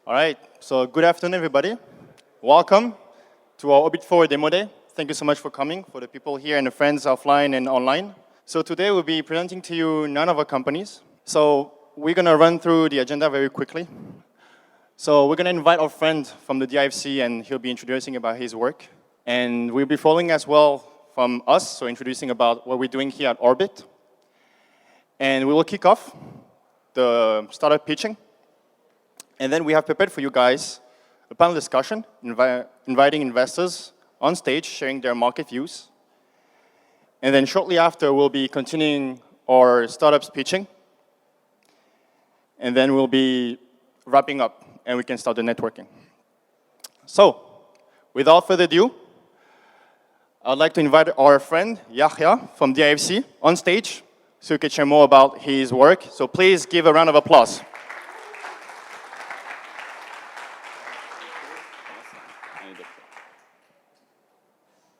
All right, so good afternoon, everybody. Welcome to our Orbit 4 demo day. Thank you so much for coming, for the people here and the friends offline and online. So today we'll be presenting to you none of our companies. So we're going to run through the agenda very quickly. So we're going to invite our friend from the DIFC, and he'll be introducing about his work. And we'll be following as well from us, so introducing about what we're doing here at Orbit. And we will kick off the startup pitching. And then we have prepared for you guys a panel discussion, inviting investors on stage, sharing their market views. And then shortly after, we'll be continuing our startups pitching. And then we'll be wrapping up, and we can start the networking. So, without further ado, I'd like to invite our friend, Yahya, from DIFC, on stage, so he can share more about his work. So please give a round of applause.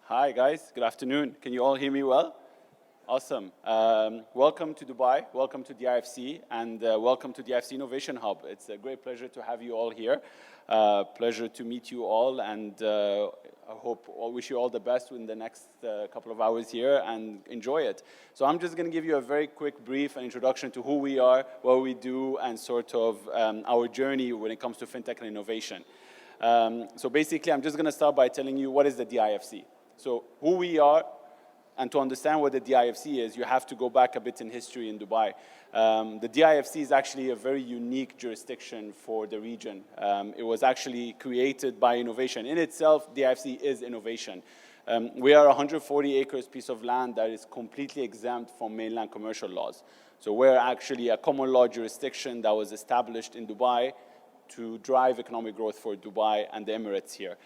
Hi guys, good afternoon. Can you all hear me well? Awesome. Welcome to Dubai, welcome to DIFC, and welcome to DIFC Innovation Hub. It's a great pleasure to have you all here. Pleasure to meet you all, and I wish you all the best in the next couple of hours here, and enjoy it. So I'm just going to give you a very quick brief and introduction to who we are, what we do, and sort of our journey when it comes to fintech and innovation. So basically, I'm just going to start by telling you what is the DIFC. So who we are, and to understand what the DIFC is, you have to go back a bit in history in Dubai. The DIFC is actually a very unique jurisdiction for the region. It was actually created by innovation. In itself, DIFC is innovation. We are a 140 acres piece of land that is completely exempt from mainland commercial laws. So we're actually a common law jurisdiction that was established in Dubai to drive economic growth for Dubai and the Emirates here.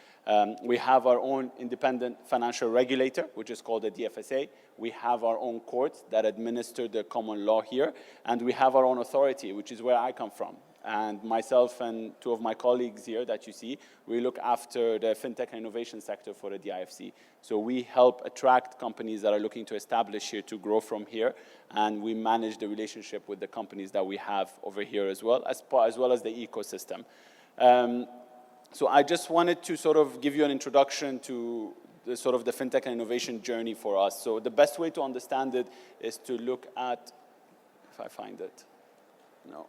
We have our own independent financial regulator, which is called the DFSA. We have our own courts that administer the common law here. And we have our own authority, which is where I come from. And myself and two of my colleagues here that you see, we look after the fintech and innovation sector for the DIFC. So we help attract companies that are looking to establish here, to grow from here. And we manage the relationship with the companies that we have over here as well as the ecosystem. So I just wanted to sort of give you an introduction to the sort of the fintech and innovation journey for us. So the best way to understand it is to look at, if I find it, no.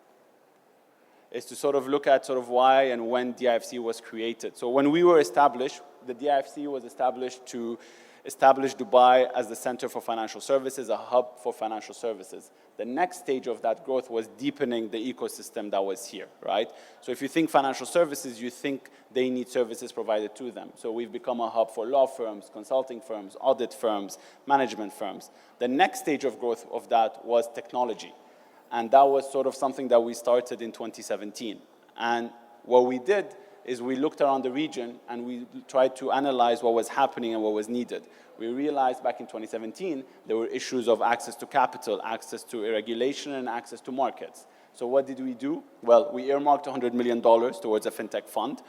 Is to sort of look at sort of why and when DIFC was created. So when we were established, the DIFC was established to establish Dubai as the center for financial services, a hub for financial services. The next stage of that growth was deepening the ecosystem that was here, right? So if you think financial services, you think they need services provided to them. So we've become a hub for law firms, consulting firms, audit firms, management firms. The next stage of growth of that was technology. And that was sort of something that we started in 2017. And what we did is we looked around the region and we tried to analyze what was happening and what was needed. We realized back in 2017 there were issues of access to capital, access to regulation, and access to markets. So what did we do? Well, we earmarked $100 million towards a fintech fund.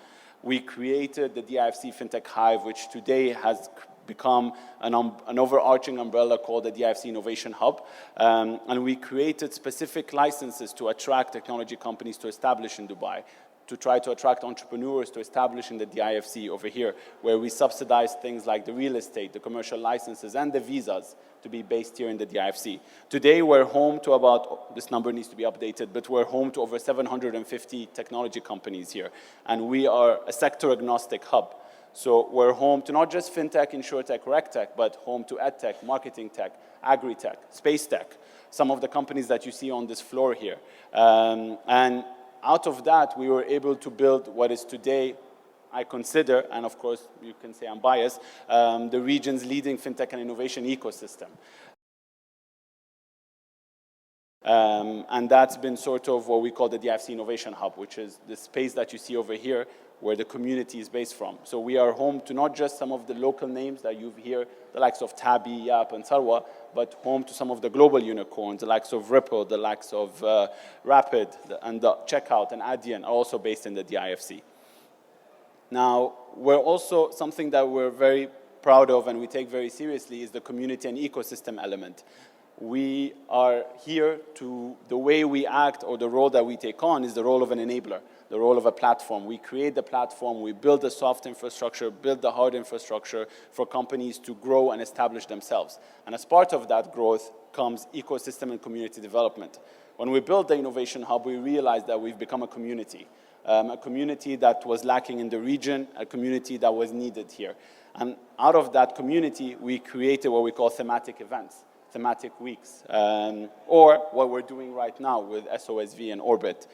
We created the DIFC Fintech Hive, which today has become an overarching umbrella called the DIFC Innovation Hub. And we created specific licenses to attract technology companies to establish in Dubai, to try to attract entrepreneurs to establish in the DIFC over here, where we subsidize things like the real estate, the commercial licenses, and the visas to be based here in the DIFC. Today, we're home to about, this number needs to be updated, but we're home to over 750 technology companies here. And we are a sector-agnostic hub. So we're home to not just fintech, insurtech, regtech, but home to edtech, marketing tech, agri-tech, space tech, some of the companies that you see on this floor here. And out of that, we were able to build what is today, I consider, and of course you can say I'm biased, the region's leading fintech and innovation ecosystem. And that's been sort of what we call the DIFC Innovation Hub, which is the space that you see over here where the community is based from. So we are home to not just some of the local names that you hear, the likes of Tabi, Yap, and Sarwa, but home to some of the global unicorns, the likes of Ripple, the likes of Rapid, and the Checkout and Adyen are also based in the DIFC. Now, we're also, something that we're very proud of and we take very seriously is the community and ecosystem element. we are here to, the way we act or the role that we take on is the role of an enabler, the role of a platform. We create the platform, we build the soft infrastructure, build the hard infrastructure for companies to grow and establish themselves. And as part of that growth comes ecosystem and community development. When we built the Innovation Hub, we realized that we've become a community that was lacking in the region, a community that was needed here. And out of that community, we created what we call thematic events, thematic weeks, or what we're doing right now with SOSV and Orbit,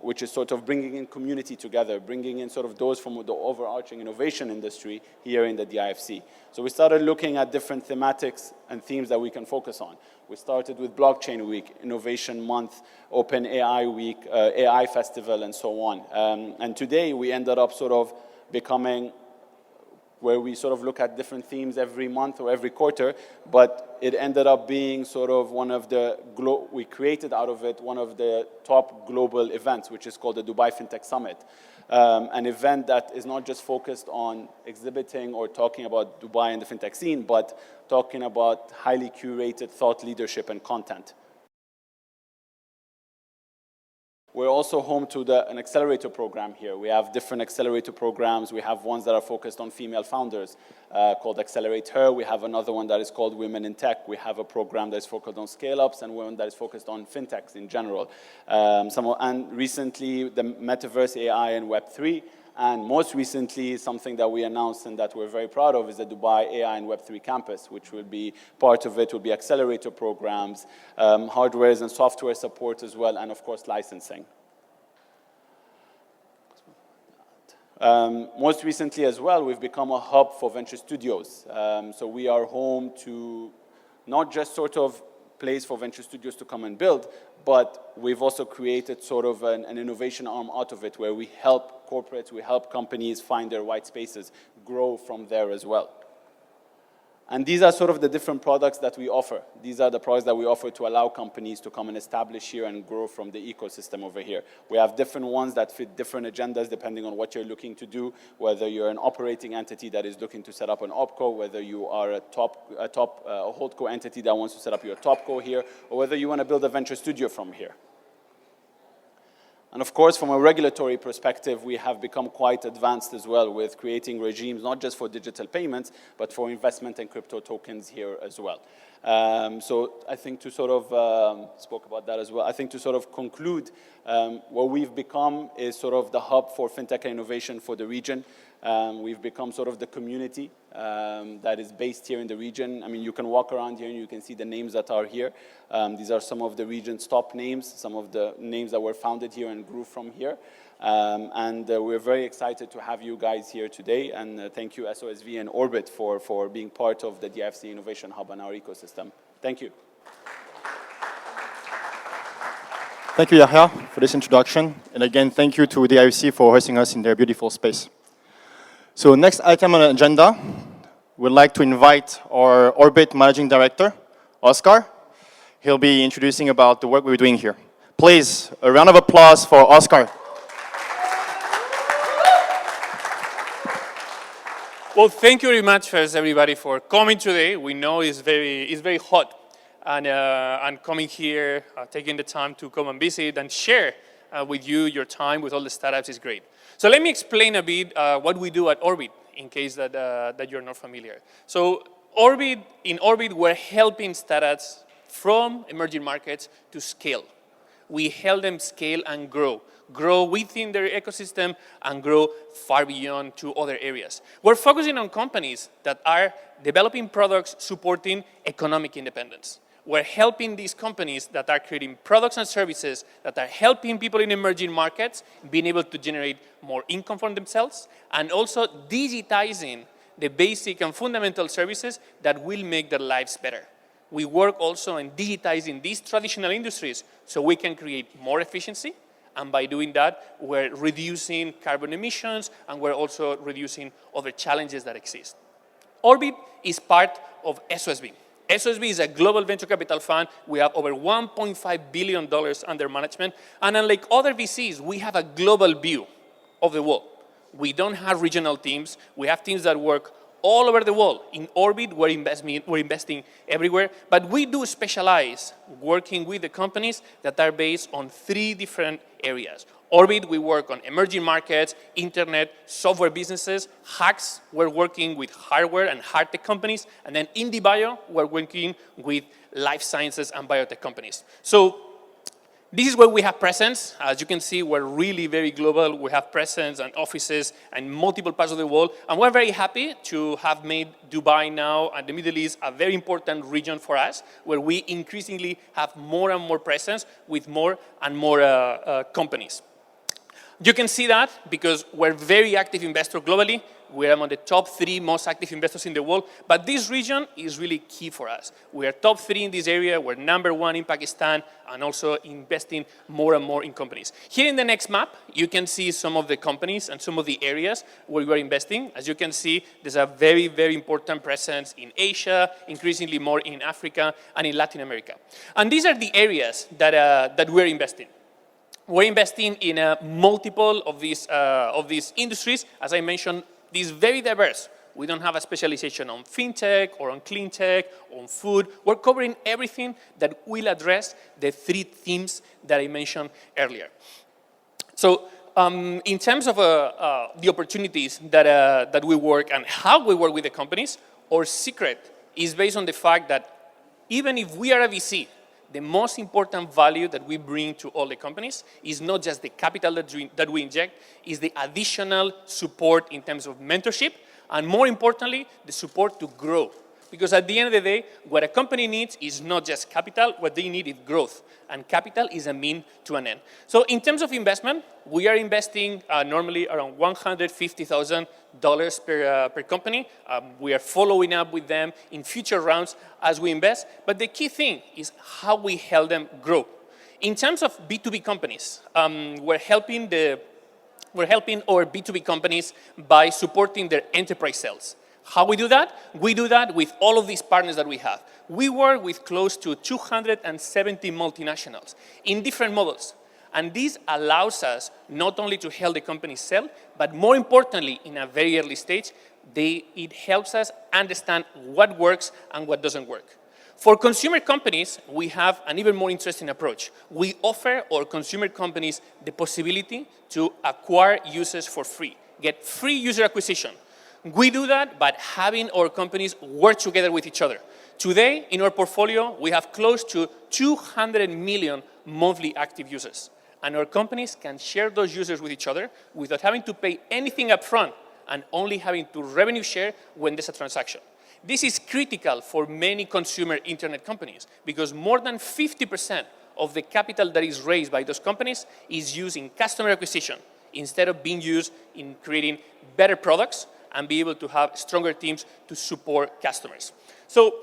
which is sort of bringing in community together, bringing in sort of those from the overarching innovation industry here in the DIFC. So we started looking at different thematics and themes that we can focus on. We started with Blockchain Week, Innovation Month, Open AI Week, AI Festival, and so on. And today we ended up sort of becoming where we sort of look at different themes every month or every quarter, but it ended up being sort of one of the, we created out of it one of the top global events, which is called the Dubai FinTech Summit. An event that is not just focused on exhibiting or talking about Dubai and the FinTech scene, but talking about highly curated thought leadership and content. We're also home to an accelerator program here. We have different accelerator programs. We have ones that are focused on female founders called Accelerate Her. We have another one that is called Women in Tech. We have a program that is focused on scale-ups and one that is focused on fintechs in general. And recently, the Metaverse AI and Web3. And most recently, something that we announced and that we're very proud of is the Dubai AI and Web3 campus, which will be, part of it will be accelerator programs, hardware and software support as well, and of course, licensing. Most recently as well, we've become a hub for venture studios. So we are home to not just sort of place for venture studios to come and build, but we've also created sort of an innovation arm out of it where we help corporates, we help companies find their white spaces, grow from there as well. And these are sort of the different products that we offer. These are the products that we offer to allow companies to come and establish here and grow from the ecosystem over here. We have different ones that fit different agendas depending on what you're looking to do, whether you're an operating entity that is looking to set up an opco, whether you are a holdco entity that wants to set up your topco here, or whether you want to build a venture studio from here. And of course, from a regulatory perspective, we have become quite advanced as well with creating regimes, not just for digital payments, but for investment and crypto tokens here as well. So I think to sort of, spoke about that as well, I think to sort of conclude, what we've become is sort of the hub for fintech and innovation for the region. We've become sort of the community that is based here in the region. I mean, you can walk around here and you can see the names that are here. These are some of the region's top names, some of the names that were founded here and grew from here. We're very excited to have you guys here today. And thank you, SOSV and Orbit, for being part of the DIFC Innovation Hub and our ecosystem. Thank you. Thank you, Yahya, for this introduction. And again, thank you to DIFC for hosting us in their beautiful space. So next item on the agenda, we'd like to invite our Orbit Managing Director, Oscar. He'll be introducing about the work we're doing here. Please, a round of applause for Oscar. Well, thank you very much, first, everybody, for coming today. We know it's very hot, and coming here, taking the time to come and visit and share with you your time with all the startups is great. So let me explain a bit what we do at Orbit, in case that you're not familiar. So in Orbit, we're helping startups from emerging markets to scale. We help them scale and grow within their ecosystem and grow far beyond to other areas. We're focusing on companies that are developing products supporting economic independence. We're helping these companies that are creating products and services that are helping people in emerging markets being able to generate more income for themselves, and also digitizing the basic and fundamental services that will make their lives better. We work also in digitizing these traditional industries so we can create more efficiency, and by doing that, we're reducing carbon emissions, and we're also reducing other challenges that exist. Orbit is part of SOSV. SOSV is a global venture capital fund. We have over $1.5 billion under management. And unlike other VCs, we have a global view of the world. We don't have regional teams. We have teams that work all over the world. In Orbit, we're investing everywhere, but we do specialize working with the companies that are based on 3 different areas. Orbit, we work on emerging markets, internet, software businesses. Hacks, we're working with hardware and hard tech companies. And then IndieBio, we're working with life sciences and biotech companies. So this is where we have presence. As you can see, we're really very global. We have presence and offices in multiple parts of the world. And we're very happy to have made Dubai now and the Middle East a very important region for us, where we increasingly have more and more presence with more and more companies. You can see that because we're very active investor globally. We're among the top 3 most active investors in the world, but this region is really key for us. We are top 3 in this area. We're number 1 in Pakistan and also investing more and more in companies. Here in the next map, you can see some of the companies and some of the areas where we are investing. As you can see, there's a very, very important presence in Asia, increasingly more in Africa and in Latin America. And these are the areas that we're investing. We're investing in multiple of these industries. As I mentioned, these very diverse. We don't have a specialization on fintech or on clean tech, on food. We're covering everything that will address the 3 themes that I mentioned earlier. So in terms of the opportunities that we work and how we work with the companies, our secret is based on the fact that even if we are a VC, the most important value that we bring to all the companies is not just the capital that we inject, is the additional support in terms of mentorship, and more importantly, the support to grow. Because at the end of the day, what a company needs is not just capital, what they need is growth. And capital is a mean to an end. So in terms of investment, we are investing normally around $150,000 per company. We are following up with them in future rounds as we invest. But the key thing is how we help them grow. In terms of B2B companies, we're helping our B2B companies by supporting their enterprise sales. How we do that? We do that with all of these partners that we have. We work with close to 270 multinationals in different models. And this allows us not only to help the company sell, but more importantly, in a very early stage, it helps us understand what works and what doesn't work. For consumer companies, we have an even more interesting approach. We offer our consumer companies the possibility to acquire users for free, get free user acquisition. We do that by having our companies work together with each other. Today, in our portfolio, we have close to 200 million monthly active users. And our companies can share those users with each other without having to pay anything upfront and only having to revenue share when there's a transaction. This is critical for many consumer internet companies because more than 50% of the capital that is raised by those companies is used in customer acquisition instead of being used in creating better products and be able to have stronger teams to support customers. So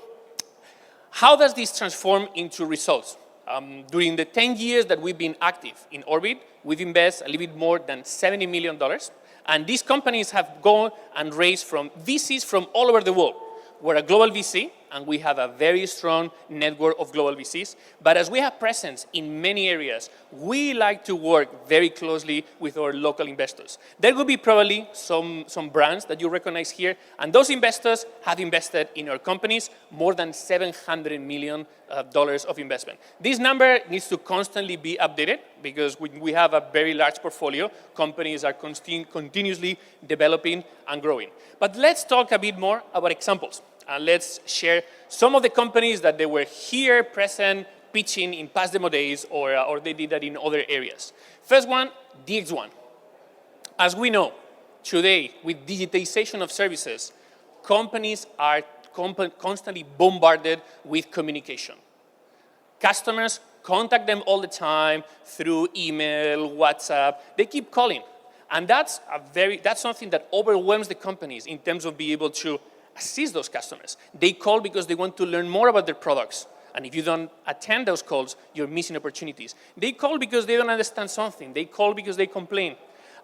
how does this transform into results? During the 10 years that we've been active in Orbit, we've invested a little bit more than $70 million. And these companies have gone and raised from VCs from all over the world. We're a global VC, and we have a very strong network of global VCs. But as we have presence in many areas, we like to work very closely with our local investors. There will be probably some brands that you recognize here, and those investors have invested in our companies more than $700 million of investment. This number needs to constantly be updated because we have a very large portfolio. Companies are continuously developing and growing. But let's talk a bit more about examples. And let's share some of the companies that they were here present, pitching in past demo days, or they did that in other areas. First one, DX1. As we know, today, with digitization of services, companies are constantly bombarded with communication. Customers contact them all the time through email, WhatsApp. They keep calling. And that's something that overwhelms the companies in terms of being able to assist those customers. They call because they want to learn more about their products. And if you don't attend those calls, you're missing opportunities. They call because they don't understand something. They call because they complain.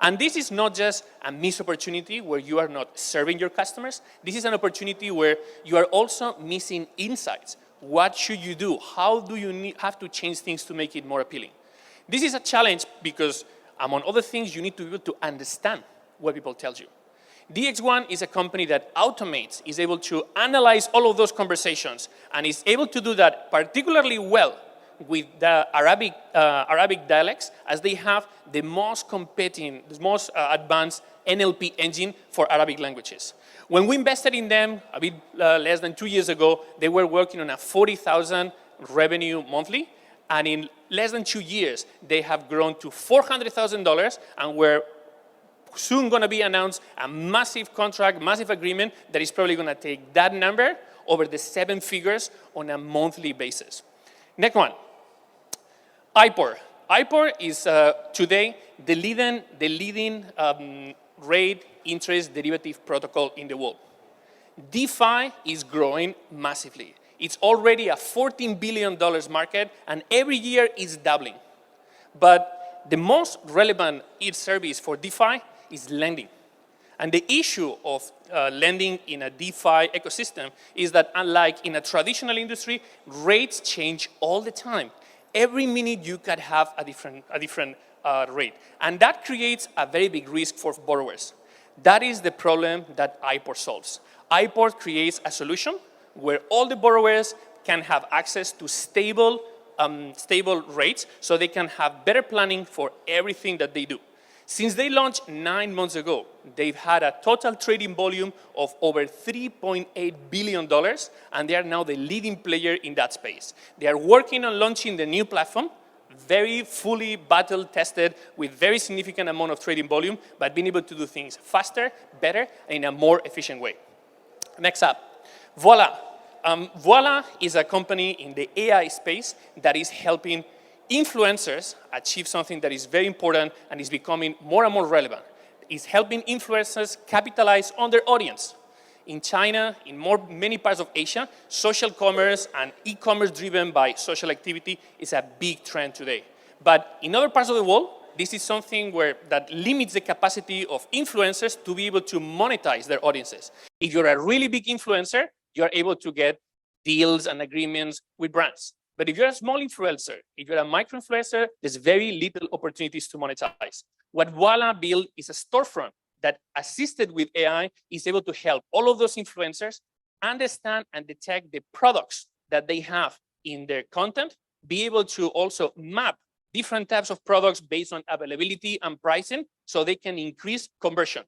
And this is not just a missed opportunity where you are not serving your customers. This is an opportunity where you are also missing insights. What should you do? How do you have to change things to make it more appealing? This is a challenge because, among other things, you need to be able to understand what people tell you. DX1 is a company that automates, is able to analyze all of those conversations, and is able to do that particularly well with the Arabic dialects, as they have the most competing, the most advanced NLP engine for Arabic languages. When we invested in them a bit less than 2 years ago, they were working on a 40,000 revenue monthly, and in less than 2 years, they have grown to $400,000, and we're soon going to be announced a massive contract, massive agreement that is probably going to take that number over the 7 figures on a monthly basis. Next one, IPOR. IPOR is today the leading rate interest derivative protocol in the world. DeFi is growing massively. It's already a $14 billion market, and every year it's doubling. But the most relevant service for DeFi is lending. And the issue of lending in a DeFi ecosystem is that, unlike in a traditional industry, rates change all the time. Every minute you could have a different rate. And that creates a very big risk for borrowers. That is the problem that IPOR solves. IPOR creates a solution where all the borrowers can have access to stable rates, so they can have better planning for everything that they do. Since they launched 9 months ago, they've had a total trading volume of over $3.8 billion, and they are now the leading player in that space. They are working on launching the new platform, very fully battle-tested with very significant amount of trading volume, but being able to do things faster, better, and in a more efficient way. Next up, Voila. Voila is a company in the AI space that is helping influencers achieve something that is very important and is becoming more and more relevant. It's helping influencers capitalize on their audience. In China, in many parts of Asia, social commerce and e-commerce driven by social activity is a big trend today. But in other parts of the world, this is something that limits the capacity of influencers to be able to monetize their audiences. If you're a really big influencer, you're able to get deals and agreements with brands. But if you're a small influencer, if you're a micro-influencer, there's very little opportunities to monetize. What Voila built is a storefront that, assisted with AI, is able to help all of those influencers understand and detect the products that they have in their content, be able to also map different types of products based on availability and pricing, so they can increase conversion.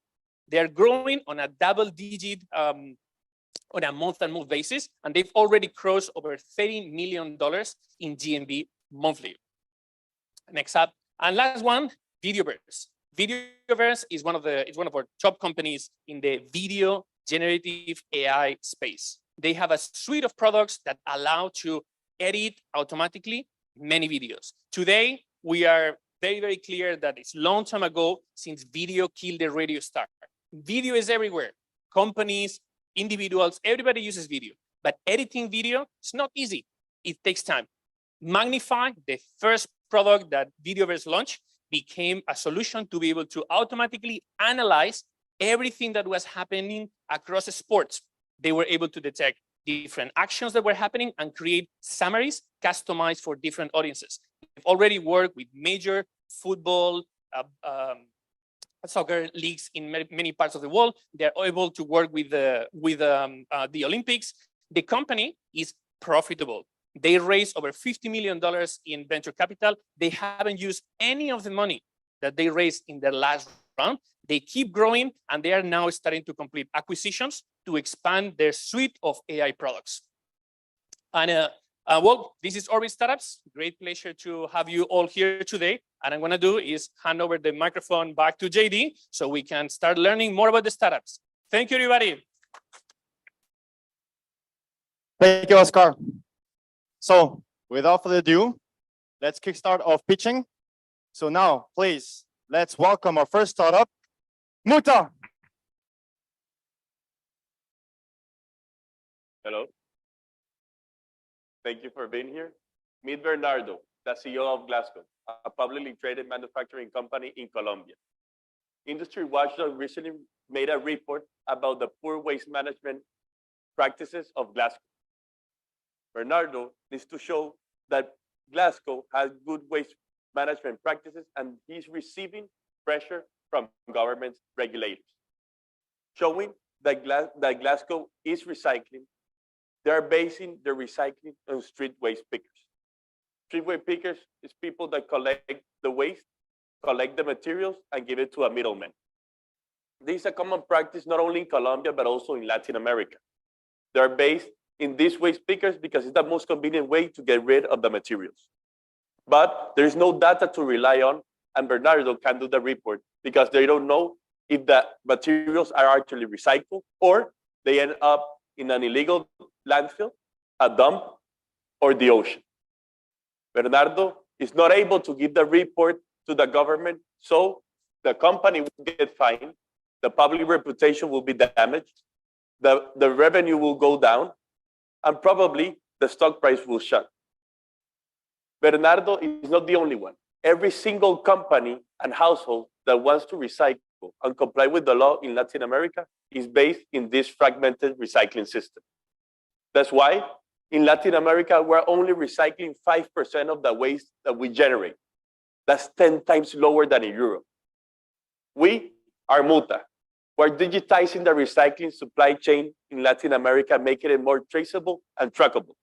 They're growing on a double-digit on a month-on-month basis, and they've already crossed over $30 million in GMV monthly. Next up, and last one, Videoverse. Videoverse is one of our top companies in the video generative AI space. They have a suite of products that allow to edit automatically many videos. Today, we are very, very clear that it's a long time ago since video killed the radio star. Video is everywhere. Companies, individuals, everybody uses video. But editing video is not easy. It takes time. Magnify, the first product that Videoverse launched, became a solution to be able to automatically analyze everything that was happening across sports. They were able to detect different actions that were happening and create summaries customized for different audiences. They've already worked with major football, soccer leagues in many parts of the world. They're able to work with the Olympics. The company is profitable. They raised over $50 million in venture capital. They haven't used any of the money that they raised in their last round. They keep growing, and they are now starting to complete acquisitions to expand their suite of AI products. And well, this is Orbit Startups. Great pleasure to have you all here today. And I'm going to do is hand over the microphone back to JD so we can start learning more about the startups. Thank you, everybody. Thank you, Oscar. So without further ado, let's kickstart off pitching. So now, please, let's welcome our first startup, Muta. Hello. Thank you for being here. Meet Bernardo, the CEO of Glasgow, a publicly traded manufacturing company in Colombia. Industry Watchdog recently made a report about the poor waste management practices of Glasgow. Bernardo needs to show that Glasgow has good waste management practices, and he's receiving pressure from government regulators. showing that, that Glasgow is recycling. They are basing their recycling on street waste pickers. Street waste pickers is people that collect the waste, collect the materials, and give it to a middleman. This is a common practice not only in Colombia, but also in Latin America. They are based in these waste pickers because it's the most convenient way to get rid of the materials. But there is no data to rely on, and Bernardo can do the report because they don't know if the materials are actually recycled or they end up in an illegal landfill, a dump, or the ocean. Bernardo is not able to give the report to the government, so the company will get fined, the public reputation will be damaged, the revenue will go down, and probably the stock price will shut. Bernardo is not the only one. Every single company and household that wants to recycle and comply with the law in Latin America is based in this fragmented recycling system. That's why in Latin America, we're only recycling 5% of the waste that we generate. That's 10 times lower than in Europe. We are Muta. We're digitizing the recycling supply chain in Latin America, making it more traceable and trackable.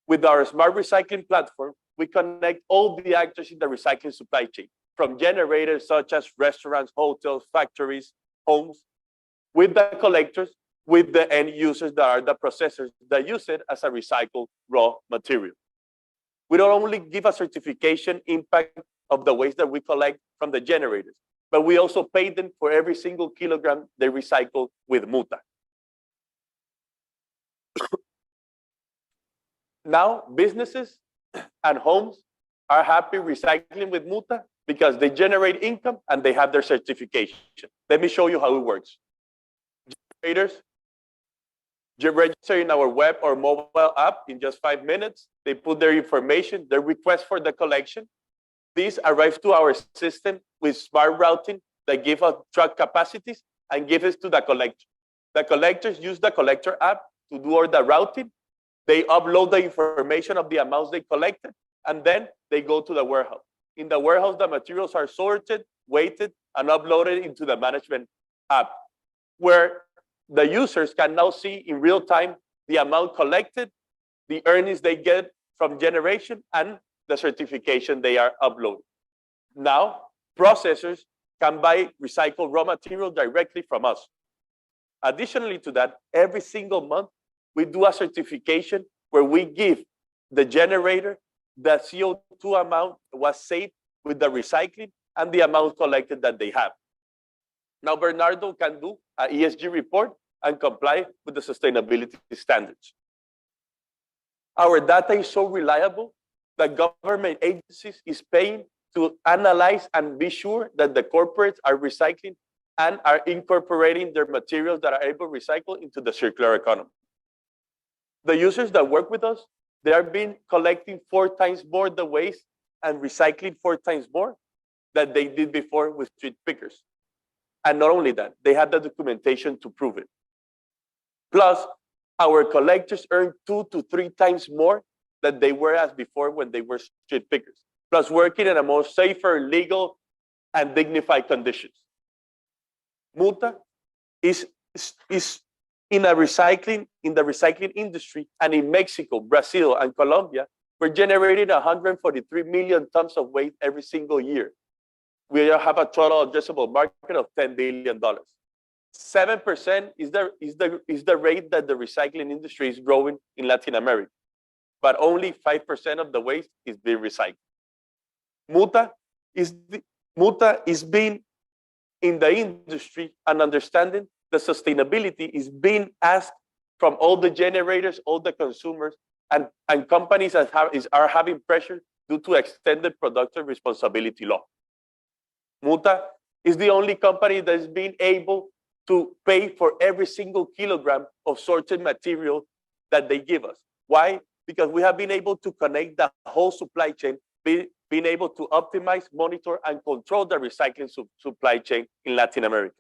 With our smart recycling platform, we connect all the actors in the recycling supply chain, from generators such as restaurants, hotels, factories, homes, with the collectors, with the end users that are the processors that use it as a recycled raw material. We don't only give a certification impact of the waste that we collect from the generators, but we also pay them for every single kilogram they recycle with Muta. Now, businesses and homes are happy recycling with Muta because they generate income and they have their certification. Let me show you how it works. Generators, you register in our web or mobile app in just 5 minutes. They put their information, their request for the collection. These arrive to our system with smart routing that give us truck capacities and give it to the collector. The collectors use the collector app to do all the routing. They upload the information of the amounts they collected, and then they go to the warehouse. In the warehouse, the materials are sorted, weighted, and uploaded into the management app, where the users can now see in real time the amount collected, the earnings they get from generation, and the certification they are uploading. Now, processors can buy recycled raw material directly from us. Additionally to that, every single month, we do a certification where we give the generator the CO2 amount was saved with the recycling and the amount collected that they have. Now, Bernardo can do an ESG report and comply with the sustainability standards. Our data is so reliable that government agencies is paying to analyze and be sure that the corporates are recycling and are incorporating their materials that are able to recycle into the circular economy. The users that work with us, they are being collecting 4 times more the waste and recycling 4 times more than they did before with street pickers. And not only that, they have the documentation to prove it. Plus, our collectors earn 2 to 3 times more than they were as before when they were street pickers. Plus, working in a more safer, legal, and dignified conditions. Muta is in the recycling industry, and in Mexico, Brazil, and Colombia, we're generating 143 million tons of waste every single year. We have a total addressable market of $10 billion. 7% is the rate that the recycling industry is growing in Latin America, but only 5% of the waste is being recycled. Muta is being in the industry and understanding the sustainability is being asked from all the generators, all the consumers, and companies are having pressure due to extended production responsibility law. Muta is the only company that is being able to pay for every single kilogram of sorted material that they give us. Why? Because we have been able to connect the whole supply chain, being able to optimize, monitor, and control the recycling supply chain in Latin America.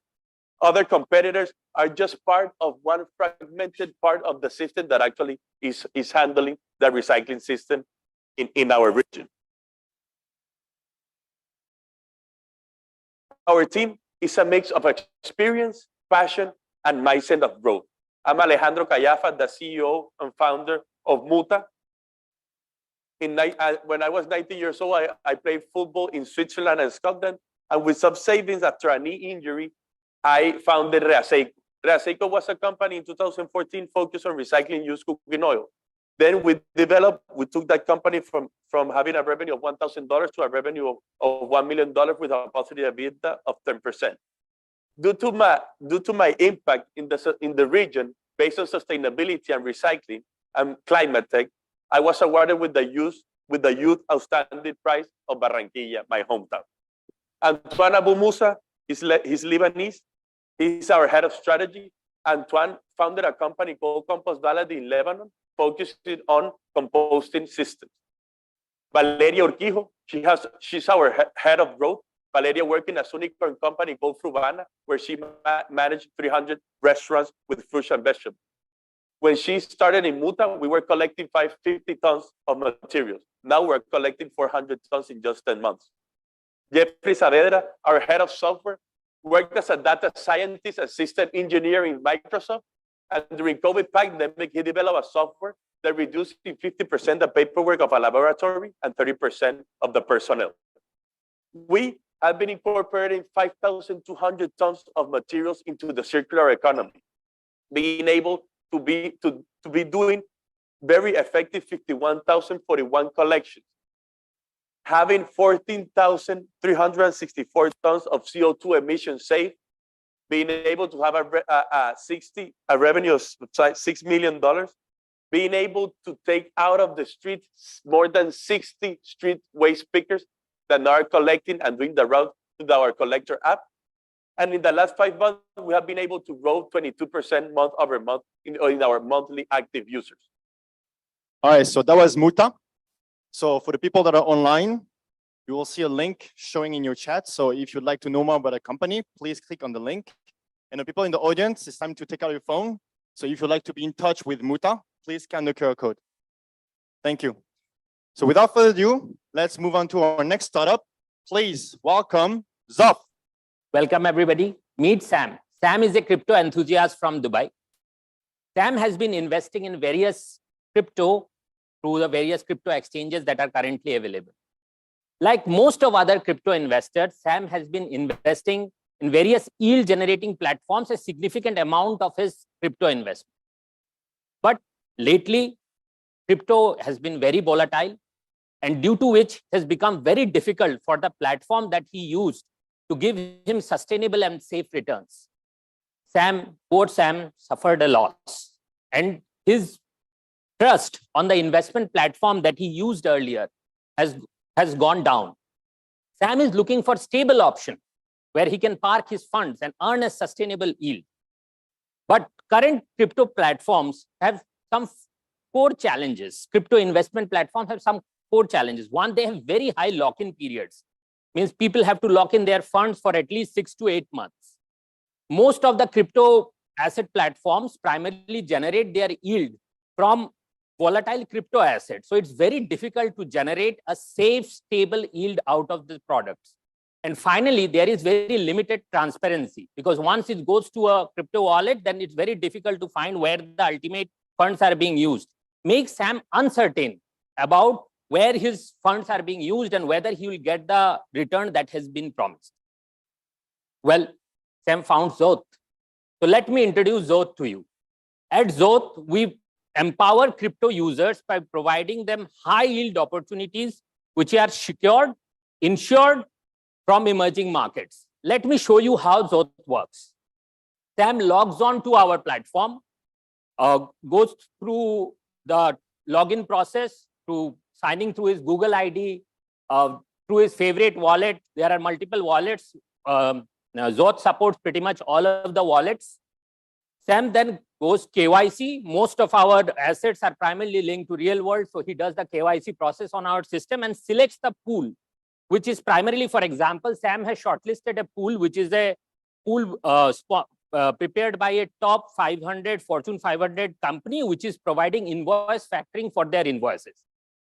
Other competitors are just part of one fragmented part of the system that actually is handling the recycling system in our region. Our team is a mix of experience, passion, and mindset of growth. I'm Alejandro Callafa, the CEO and founder of Muta. When I was 19 years old, I played football in Switzerland and Scotland. And with some savings after a knee injury, I founded Reaseco. Reaseco was a company in 2014 focused on recycling used cooking oil. Then we took that company from having a revenue of $1,000 to a revenue of $1 million with a positive EBITDA of 10%. Due to my impact in the region, based on sustainability and recycling and climate tech, I was awarded with the Youth Outstanding Prize of Barranquilla, my hometown. Antoine Abou Moussa, he's Lebanese. He's our head of strategy. Antoine founded a company called Compost Baladi in Lebanon, focusing on composting systems. Valeria Urquijo, she's our head of growth. Valeria worked in a unicorn company called Frubana, where she managed 300 restaurants with fruits and vegetables. When she started in Muta, we were collecting 550 tons of materials. Now we're collecting 400 tons in just 10 months. Jeffrey Saavedra, our head of software, worked as a data scientist and system engineer in Microsoft. And during COVID pandemic, he developed a software that reduced 50% the paperwork of a laboratory and 30% of the personnel. We have been incorporating 5,200 tons of materials into the circular economy, being able to be doing very effective 51,041 collections, having 14,364 tons of CO2 emissions saved, being able to have a revenue of $6 million, being able to take out of the street more than 60 street waste pickers that are collecting and doing the route to our collector app. And in the last 5 months, we have been able to grow 22% month over month in our monthly active users. All right, so that was Muta. So for the people that are online, you will see a link showing in your chat. So if you'd like to know more about a company, please click on the link. And the people in the audience, it's time to take out your phone. So if you'd like to be in touch with Muta, please scan the QR code. Thank you. So without further ado, let's move on to our next startup. Please welcome Zoff. Welcome, everybody. Meet Sam. Sam is a crypto enthusiast from Dubai. Sam has been investing in various crypto through the various crypto exchanges that are currently available. Like most of other crypto investors, Sam has been investing in various yield-generating platforms, a significant amount of his crypto investment. But lately, crypto has been very volatile, and due to which it has become very difficult for the platform that he used to give him sustainable and safe returns. Poor Sam suffered a loss, and his trust on the investment platform that he used earlier has gone down. Sam is looking for stable option where he can park his funds and earn a sustainable yield. But current crypto platforms have some core challenges. Crypto investment platforms have some core challenges. One, they have very high lock-in periods. Means people have to lock in their funds for at least 6 to 8 months. Most of the crypto asset platforms primarily generate their yield from volatile crypto assets. So it's very difficult to generate a safe, stable yield out of the products. And finally, there is very limited transparency, because once it goes to a crypto wallet, then it's very difficult to find where the ultimate funds are being used. Makes Sam uncertain about where his funds are being used and whether he will get the return that has been promised. Well, Sam found Zoth. So let me introduce Zoth to you. At Zoth, we empower crypto users by providing them high yield opportunities, which are secured, insured from emerging markets. Let me show you how Zoth works. Sam logs on to our platform, goes through the login process, through signing through his Google ID, through his favorite wallet. There are multiple wallets. Zoth supports pretty much all of the wallets. Sam then goes KYC. Most of our assets are primarily linked to real world. So he does the KYC process on our system and selects the pool, which is primarily, for example, Sam has shortlisted a pool, which is a pool prepared by a top 500 Fortune 500 company, which is providing invoice factoring for their invoices.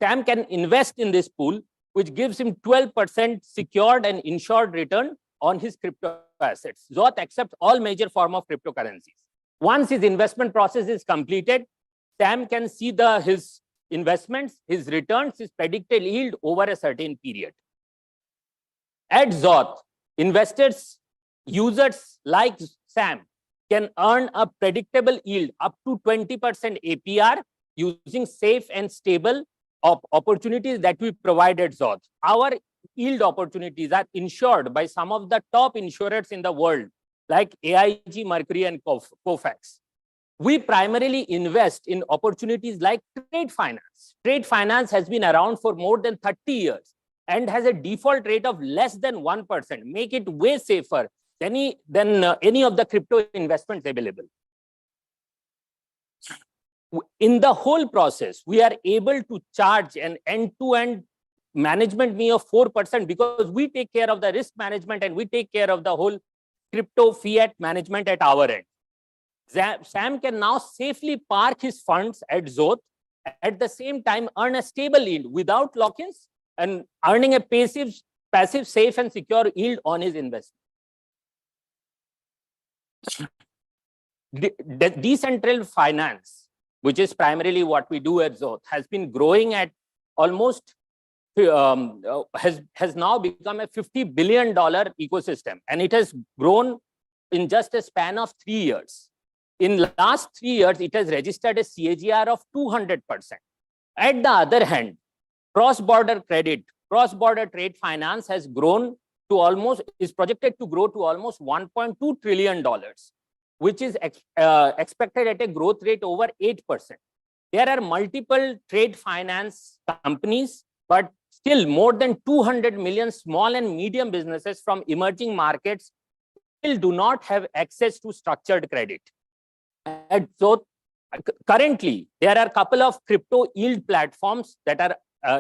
Sam can invest in this pool, which gives him 12% secured and insured return on his crypto assets. Zoth accepts all major forms of cryptocurrencies. Once his investment process is completed, Sam can see his investments, his returns, his predicted yield over a certain period. At Zoth, investors, users like Sam can earn a predictable yield up to 20% APR using safe and stable opportunities that we provide at Zoth. Our yield opportunities are insured by some of the top insurers in the world, like AIG, Mercury, and Kofax. We primarily invest in opportunities like trade finance. Trade finance has been around for more than 30 years and has a default rate of less than 1%, make it way safer than any of the crypto investments available. In the whole process, we are able to charge an end-to-end management fee of 4% because we take care of the risk management and we take care of the whole crypto fiat management at our end. Sam can now safely park his funds at Zoth, at the same time earn a stable yield without lock-ins and earning a passive, safe and secure yield on his investment. Decentralized finance, which is primarily what we do at Zoth, has been growing at almost, has now become a $50 billion ecosystem. And it has grown in just a span of 3 years. In last 3 years, it has registered a CAGR of 200%. At the other hand, cross-border credit, cross-border trade finance has grown to is projected to grow to almost $1.2 trillion, which is expected at a growth rate over 8%. There are multiple trade finance companies, but still more than 200 million small and medium businesses from emerging markets still do not have access to structured credit. And so currently, there are a couple of crypto yield platforms that are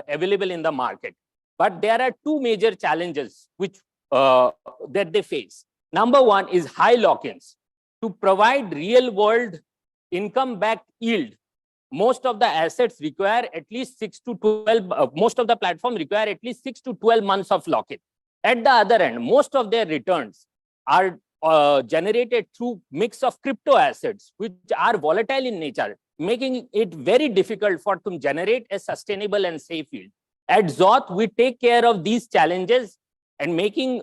available in the market. But there are two major challenges that they face. Number one is high lock-ins. To provide real-world income-backed yield, most of the assets require at least 6 to 12, most of the platforms require at least 6 to 12 months of lock-in. At the other end, most of their returns are generated through mix of crypto assets, which are volatile in nature, making it very difficult for them to generate a sustainable and safe yield. At Zoth, we take care of these challenges and making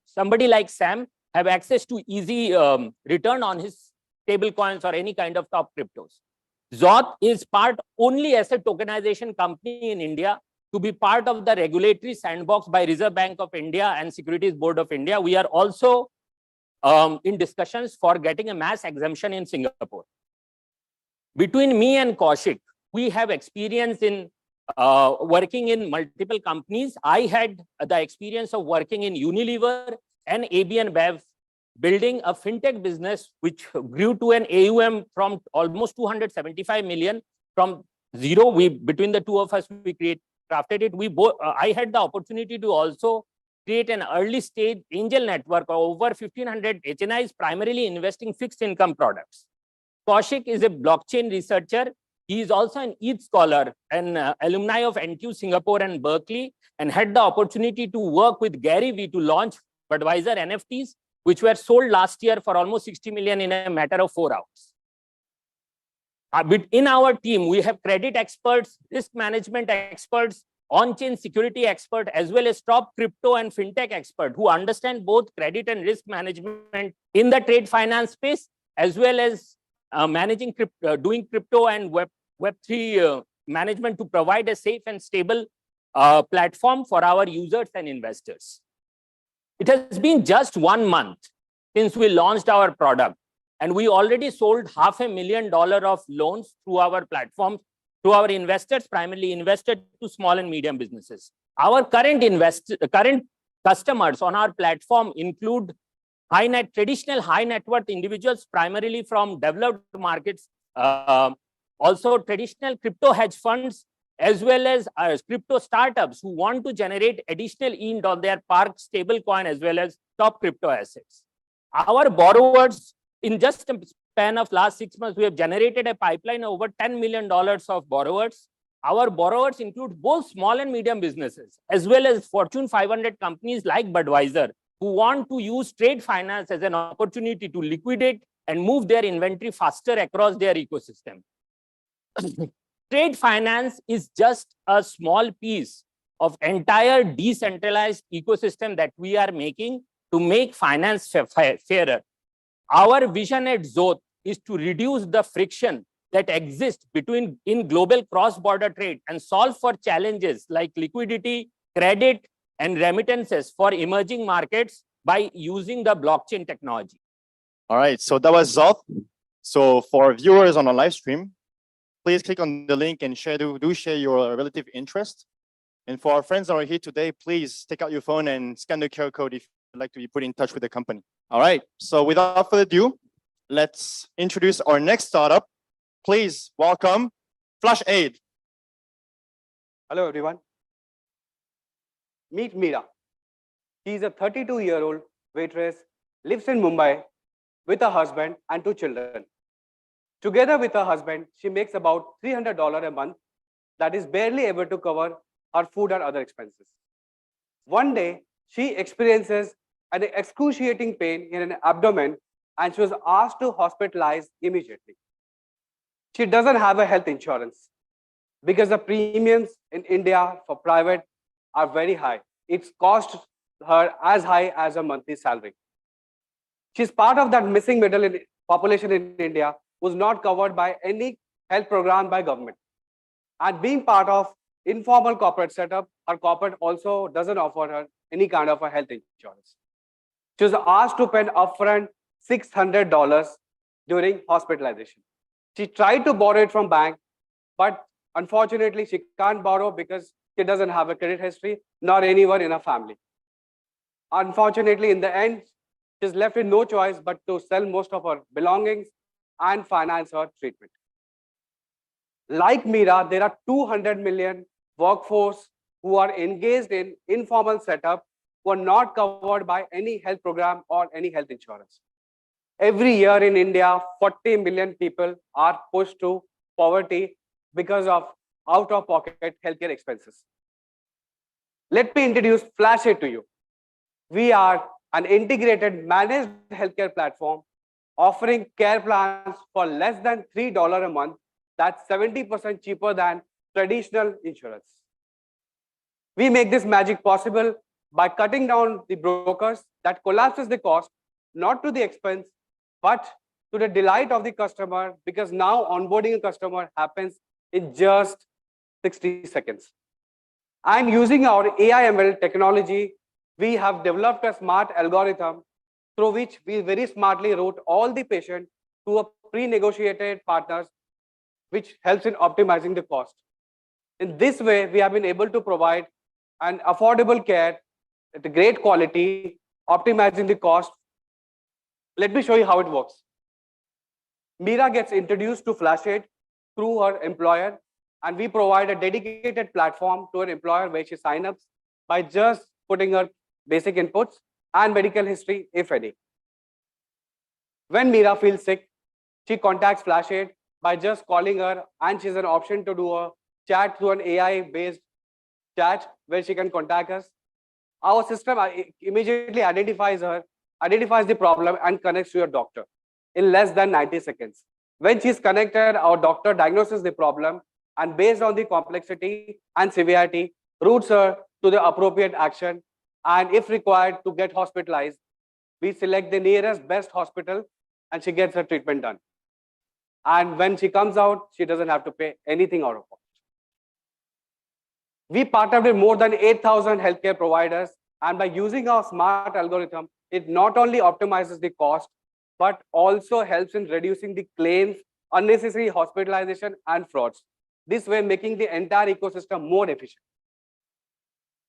somebody like Sam have access to easy return on his stable coins or any kind of top cryptos. Zoth is only asset tokenization company in India to be part of the regulatory sandbox by Reserve Bank of India and Securities Board of India. We are also in discussions for getting a mass exemption in Singapore. Between me and Kaushik, we have experience in working in multiple companies. I had the experience of working in Unilever and AB and Bev, building a fintech business which grew to an AUM from almost 275 million from zero. Between the two of us, we crafted it. I had the opportunity to also create an early stage angel network of over 1,500 HNIs, primarily investing fixed income products. Kaushik is a blockchain researcher. He is also an ETH scholar, an alumni of NTU Singapore and Berkeley, and had the opportunity to work with Gary Vee to launch Budweiser NFTs, which were sold last year for almost 60 million in a matter of 4 hours. In our team, we have credit experts, risk management experts, on-chain security expert, as well as top crypto and fintech expert who understand both credit and risk management in the trade finance space, as well as managing doing crypto and Web3 management to provide a safe and stable platform for our users and investors. It has been just 1 month since we launched our product, and we already sold $500,000 of loans through our platform to our investors, primarily invested to small and medium businesses. Our current customers on our platform include traditional high net worth individuals, primarily from developed markets, also traditional crypto hedge funds, as well as crypto startups who want to generate additional yield on their parked stablecoin, as well as top crypto assets. Our borrowers, in just a span of last 6 months, we have generated a pipeline of over $10 million of borrowers. Our borrowers include both small and medium businesses, as well as Fortune 500 companies like Budweiser, who want to use trade finance as an opportunity to liquidate and move their inventory faster across their ecosystem. Trade finance is just a small piece of entire decentralized ecosystem that we are making to make finance fairer. Our vision at Zoth is to reduce the friction that exists in global cross-border trade and solve for challenges like liquidity, credit, and remittances for emerging markets by using the blockchain technology. All right, so that was Zoth. So for viewers on the live stream, please click on the link and do share your relative interest. And for our friends that are here today, please take out your phone and scan the QR code if you'd like to be put in touch with the company. All right, so without further ado, let's introduce our next startup. Please welcome Flash Aid. Hello, everyone. Meet Meera. She is a 32-year-old waitress, lives in Mumbai with her husband and 2 children. Together with her husband, she makes about $300 a month that is barely able to cover her food and other expenses. One day, she experiences an excruciating pain in an abdomen and she was asked to hospitalize immediately. She doesn't have a health insurance because the premiums in India for private are very high. It's cost her as high as a monthly salary. She's part of that missing middle population in India who's not covered by any health program by government. And being part of informal corporate setup, her corporate also doesn't offer her any kind of a health insurance. She was asked to pay upfront $600 during hospitalization. She tried to borrow it from bank, but unfortunately she can't borrow because she doesn't have a credit history, nor anyone in her family. Unfortunately, in the end, she's left with no choice but to sell most of her belongings and finance her treatment. Like Meera, there are 200 million workforce who are engaged in informal setup who are not covered by any health program or any health insurance. Every year in India, 40 million people are pushed to poverty because of out-of-pocket healthcare expenses. Let me introduce FlashAid to you. We are an integrated managed healthcare platform offering care plans for less than $3 a month. That's 70% cheaper than traditional insurance. We make this magic possible by cutting down the brokers that collapses the cost, not to the expense, but to the delight of the customer, because now onboarding a customer happens in just 60 seconds. And using our AI/ML technology, we have developed a smart algorithm through which we very smartly route all the patient to a pre-negotiated partners, which helps in optimizing the cost. In this way, we have been able to provide an affordable care at a great quality, optimizing the cost. Let me show you how it works. Meera gets introduced to FlashAid through her employer, and we provide a dedicated platform to her employer where she signs up by just putting her basic inputs and medical history, if any. When Meera feels sick, she contacts FlashAid by just calling her, and she has an option to do a chat through an AI-based chat where she can contact us. Our system immediately identifies the problem and connects to your doctor in less than 90 seconds. When she's connected, our doctor diagnoses the problem and based on the complexity and severity, routes her to the appropriate action. And if required to get hospitalized, we select the nearest best hospital and she gets her treatment done. And when she comes out, she doesn't have to pay anything out of pocket. We partnered with more than 8,000 healthcare providers, and by using our smart algorithm, it not only optimizes the cost, but also helps in reducing the claims, unnecessary hospitalization, and frauds. This way, making the entire ecosystem more efficient.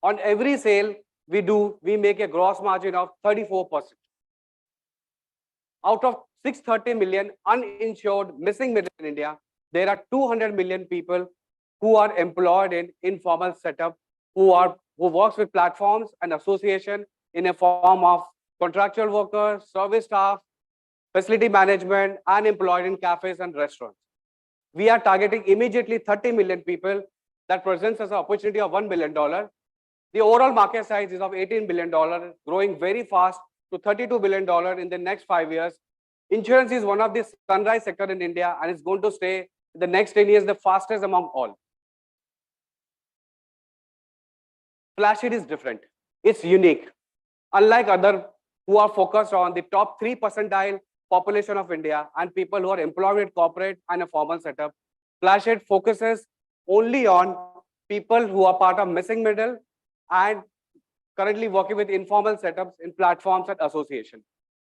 On every sale we do, we make a gross margin of 34%. Out of 630 million uninsured missing middle in India, there are 200 million people who are employed in informal setup, who works with platforms and association in a form of contractual workers, service staff, facility management, and employed in cafes and restaurants. We are targeting immediately 30 million people. That presents us an opportunity of $1 billion. The overall market size is of $18 billion, growing very fast to $32 billion in the next 5 years. Insurance is one of the sunrise sector in India and it's going to stay the next 10 years the fastest among all. Flashit is different. It's unique. Unlike other who are focused on the top 3 percentile population of India and people who are employed with corporate and a formal setup, Flashit focuses only on people who are part of missing middle and currently working with informal setups in platforms and association.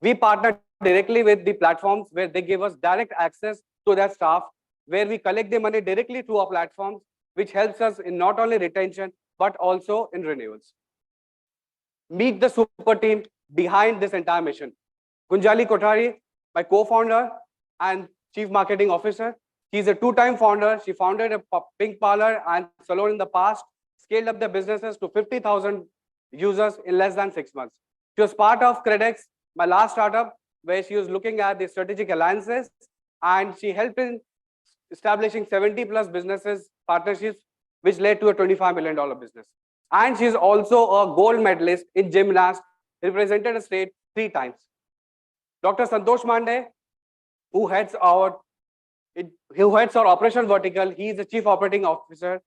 We partner directly with the platforms where they give us direct access to their staff, where we collect the money directly through our platforms, which helps us in not only retention, but also in renewals. Meet the super team behind this entire mission. Gunjali Kothari, my co-founder and chief marketing officer. She's a 2-time founder. She founded a pink parlor and salon in the past, scaled up the businesses to 50,000 users in less than 6 months. She was part of Credex, my last startup, where she was looking at the strategic alliances, and she helped in establishing 70 plus businesses partnerships, which led to a $25 million business. And she's also a gold medalist in gymnast, represented a state 3 times. Dr. Santosh Mande, who heads our operation vertical, he is the chief operating officer.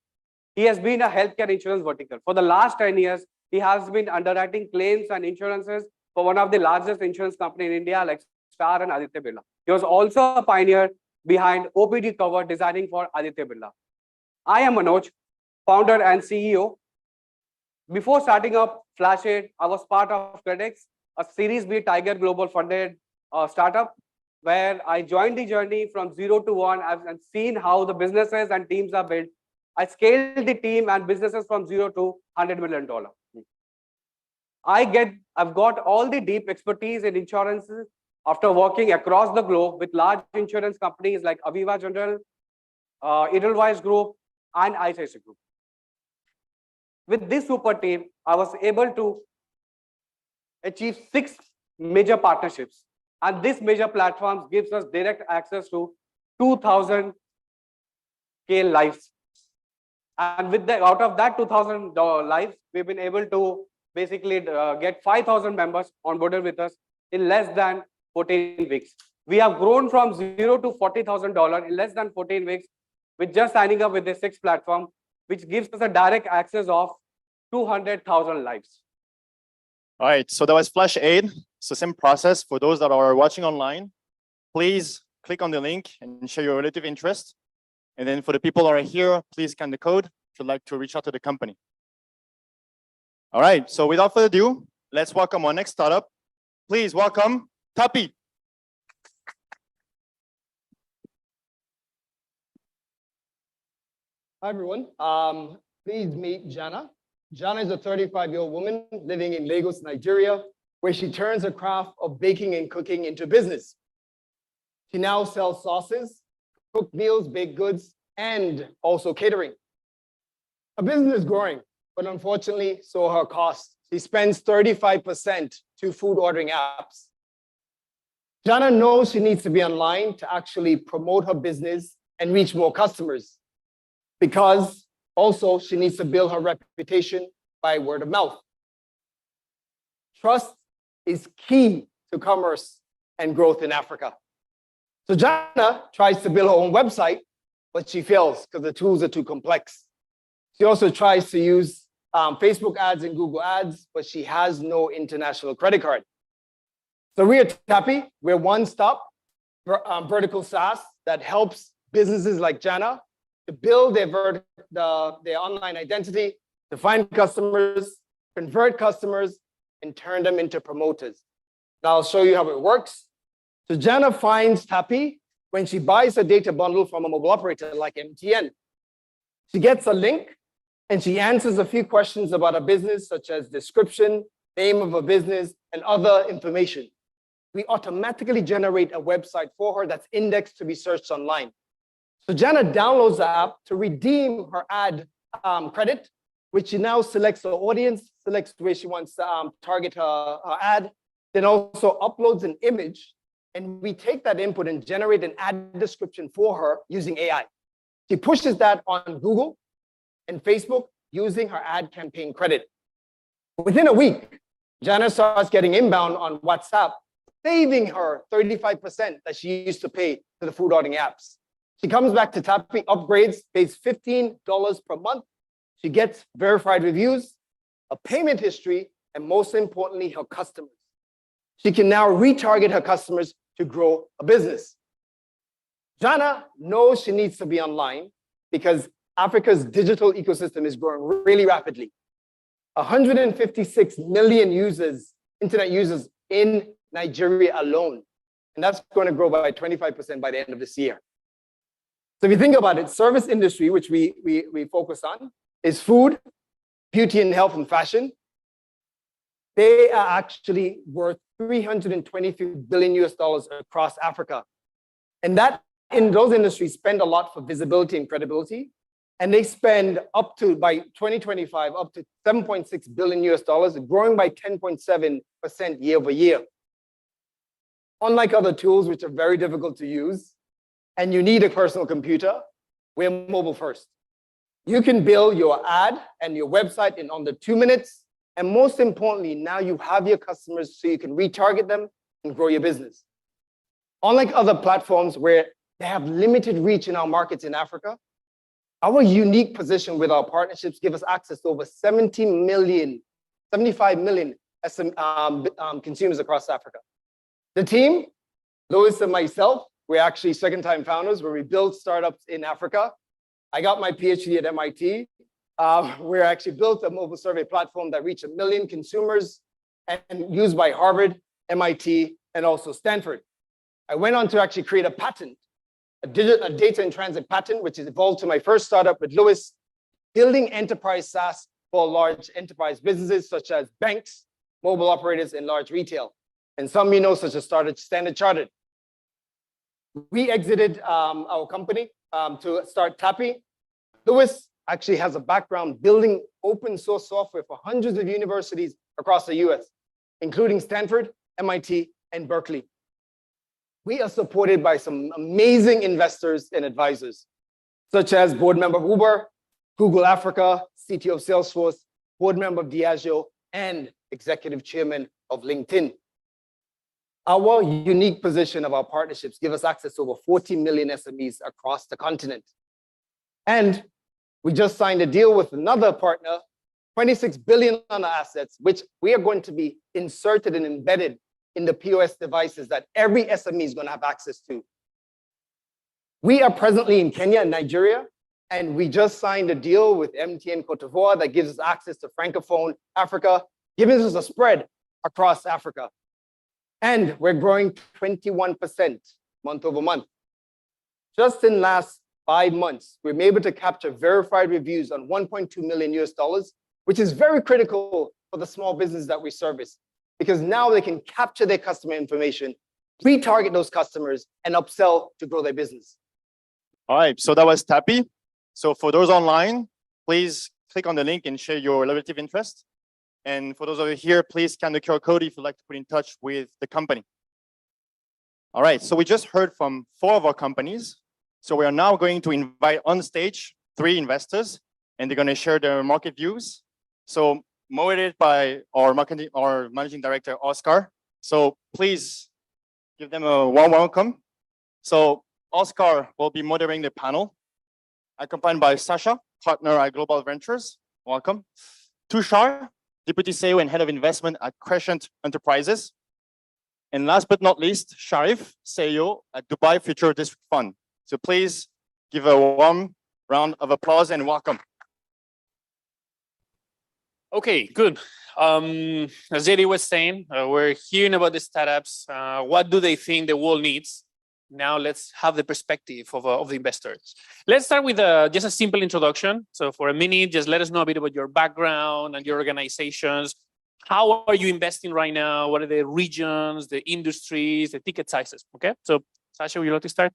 He has been a healthcare insurance vertical. For the last 10 years, he has been underwriting claims and insurances for one of the largest insurance companies in India, like Star and Aditya Birla. He was also a pioneer behind OPD cover designing for Aditya Birla. I am Manoj, founder and CEO. Before starting up Flashit, I was part of Credex, a Series B Tiger Global funded startup, where I joined the journey from 0 to 1 and seen how the businesses and teams are built. I scaled the team and businesses from 0 to $100 million. I've got all the deep expertise in insurances after working across the globe with large insurance companies like Aviva General, Edelweiss Group, and ICICI Group. With this super team, I was able to achieve 6 major partnerships. And this major platforms gives us direct access to 2,000 lives. And with out of that 2,000 lives, we've been able to basically get 5,000 members onboarded with us in less than 14 weeks. We have grown from 0 to $40,000 in less than 14 weeks with just signing up with the 6 platform, which gives us a direct access of 200,000 lives. All right, so that was Flashit. So same process for those that are watching online. Please click on the link and share your relative interest. And then for the people who are here, please scan the code if you'd like to reach out to the company. All right, so without further ado, let's welcome our next startup. Please welcome Tapi. Hi, everyone. Please meet Jana. Jana is a 35-year-old woman living in Lagos, Nigeria, where she turns her craft of baking and cooking into business. She now sells sauces, cooked meals, baked goods, and also catering. Her business is growing, but unfortunately, so are her costs. She spends 35% to food ordering apps. Jana knows she needs to be online to actually promote her business and reach more customers, because also she needs to build her reputation by word of mouth. Trust is key to commerce and growth in Africa. So Jana tries to build her own website, but she fails because the tools are too complex. She also tries to use Facebook ads and Google ads, but she has no international credit card. So we are Tapi. We're one-stop vertical SaaS that helps businesses like Jana to build their online identity, to find customers, convert customers, and turn them into promoters. Now I'll show you how it works. So Jana finds Tapi when she buys a data bundle from a mobile operator like MTN. She gets a link and she answers a few questions about a business, such as description, name of a business, and other information. We automatically generate a website for her that's indexed to be searched online. So Jana downloads the app to redeem her ad credit, which she now selects her audience, selects where she wants to target her ad, then also uploads an image, and we take that input and generate an ad description for her using AI. She pushes that on Google and Facebook using her ad campaign credit. Within a week, Jana starts getting inbound on WhatsApp saving her 35% that she used to pay to the food ordering apps. She comes back to Tappy, upgrades, pays $15 per month. She gets verified reviews, a payment history, and most importantly, her customers. She can now retarget her customers to grow a business. Jana knows she needs to be online because Africa's digital ecosystem is growing really rapidly. 156 million users, internet users in Nigeria alone. And that's going to grow by 25% by the end of this year. So if you think about it, service industry, which we focus on, is food, beauty and health and fashion. They are actually worth $323 billion across Africa. And that in those industries spend a lot for visibility and credibility. And they spend up to, by 2025, up to $7.6 billion, growing by 10.7% year over year. Unlike other tools, which are very difficult to use, and you need a personal computer, we're mobile first. You can build your ad and your website in under 2 minutes. And most importantly, now you have your customers so you can retarget them and grow your business. Unlike other platforms where they have limited reach in our markets in Africa, our unique position with our partnerships give us access to over 75 million consumers across Africa. The team, Louis and myself, we're actually second-time founders where we build startups in Africa. I got my PhD at MIT. We actually built a mobile survey platform that reached 1 million consumers and used by Harvard, MIT, and also Stanford. I went on to actually create a patent, a data in transit patent, which is evolved to my first startup with Louis, building enterprise SaaS for large enterprise businesses such as banks, mobile operators, and large retail. And some you know, such as Standard Chartered. We exited our company to start Tappy. Louis actually has a background building open source software for hundreds of universities across the US, including Stanford, MIT, and Berkeley. We are supported by some amazing investors and advisors, such as board member of Uber, Google Africa, CTO of Salesforce, board member of Diageo, and executive chairman of LinkedIn. Our unique position of our partnerships give us access to over 40 million SMEs across the continent. And we just signed a deal with another partner, 26 billion on assets, which we are going to be inserted and embedded in the POS devices that every SME is going to have access to. We are presently in Kenya and Nigeria, and we just signed a deal with MTN Cote d'Ivoire that gives us access to Francophone Africa, giving us a spread across Africa. And we're growing 21% month over month. Just in last 5 months, we've been able to capture verified reviews on $1.2 million, which is very critical for the small business that we service, because now they can capture their customer information, retarget those customers, and upsell to grow their business. All right, so that was Tappy. So for those online, please click on the link and share your level of interest. And for those of you here, please scan the QR code if you'd like to put in touch with the company. All right, so we just heard from 4 of our companies. So we are now going to invite on stage 3 investors, and they're going to share their market views. So moderated by our managing director, Oscar. So please give them a warm welcome. So Oscar will be moderating the panel, accompanied by Sasha, partner at Global Ventures. Welcome. Tushar, Deputy CEO and Head of Investment at Crescent Enterprises. And last but not least, Sharif, CEO at Dubai Future District Fund. So please give a warm round of applause and welcome. Okay, good. As JD was saying, we're hearing about the startups. What do they think the world needs? Now let's have the perspective of the investors. Let's start with just a simple introduction. So for a minute, just let us know a bit about your background and your organizations. How are you investing right now? What are the regions, the industries, the ticket sizes? Okay, so Sasha, would you like to start?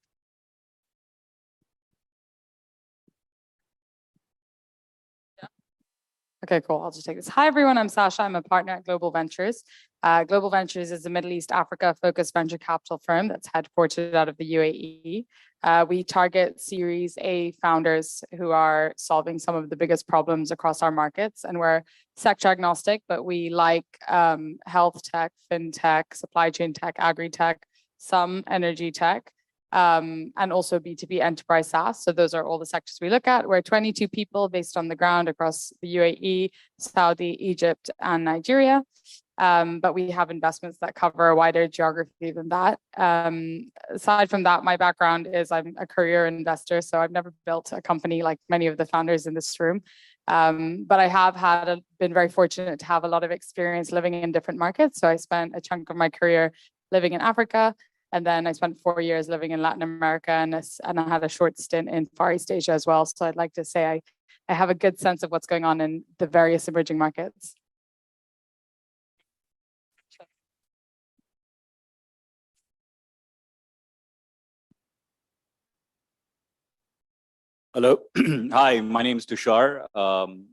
Okay, cool. I'll just take this. Hi, everyone. I'm Sasha. I'm a partner at Global Ventures. Global Ventures is a Middle East Africa focused venture capital firm that's headquartered out of the UAE. We target Series A founders who are solving some of the biggest problems across our markets. And we're sector agnostic, but we like health tech, fintech, supply chain tech, agri-tech, some energy tech. And also B2B enterprise SaaS. So those are all the sectors we look at. We're 22 people based on the ground across the UAE, Saudi, Egypt, and Nigeria. But we have investments that cover a wider geography than that. Aside from that, my background is I'm a career investor. So I've never built a company like many of the founders in this room. But I have been very fortunate to have a lot of experience living in different markets. So I spent a chunk of my career living in Africa. And then I spent 4 years living in Latin America and I had a short stint in Far East Asia as well. So I'd like to say I have a good sense of what's going on in the various emerging markets. Hello. Hi, my name is Tushar.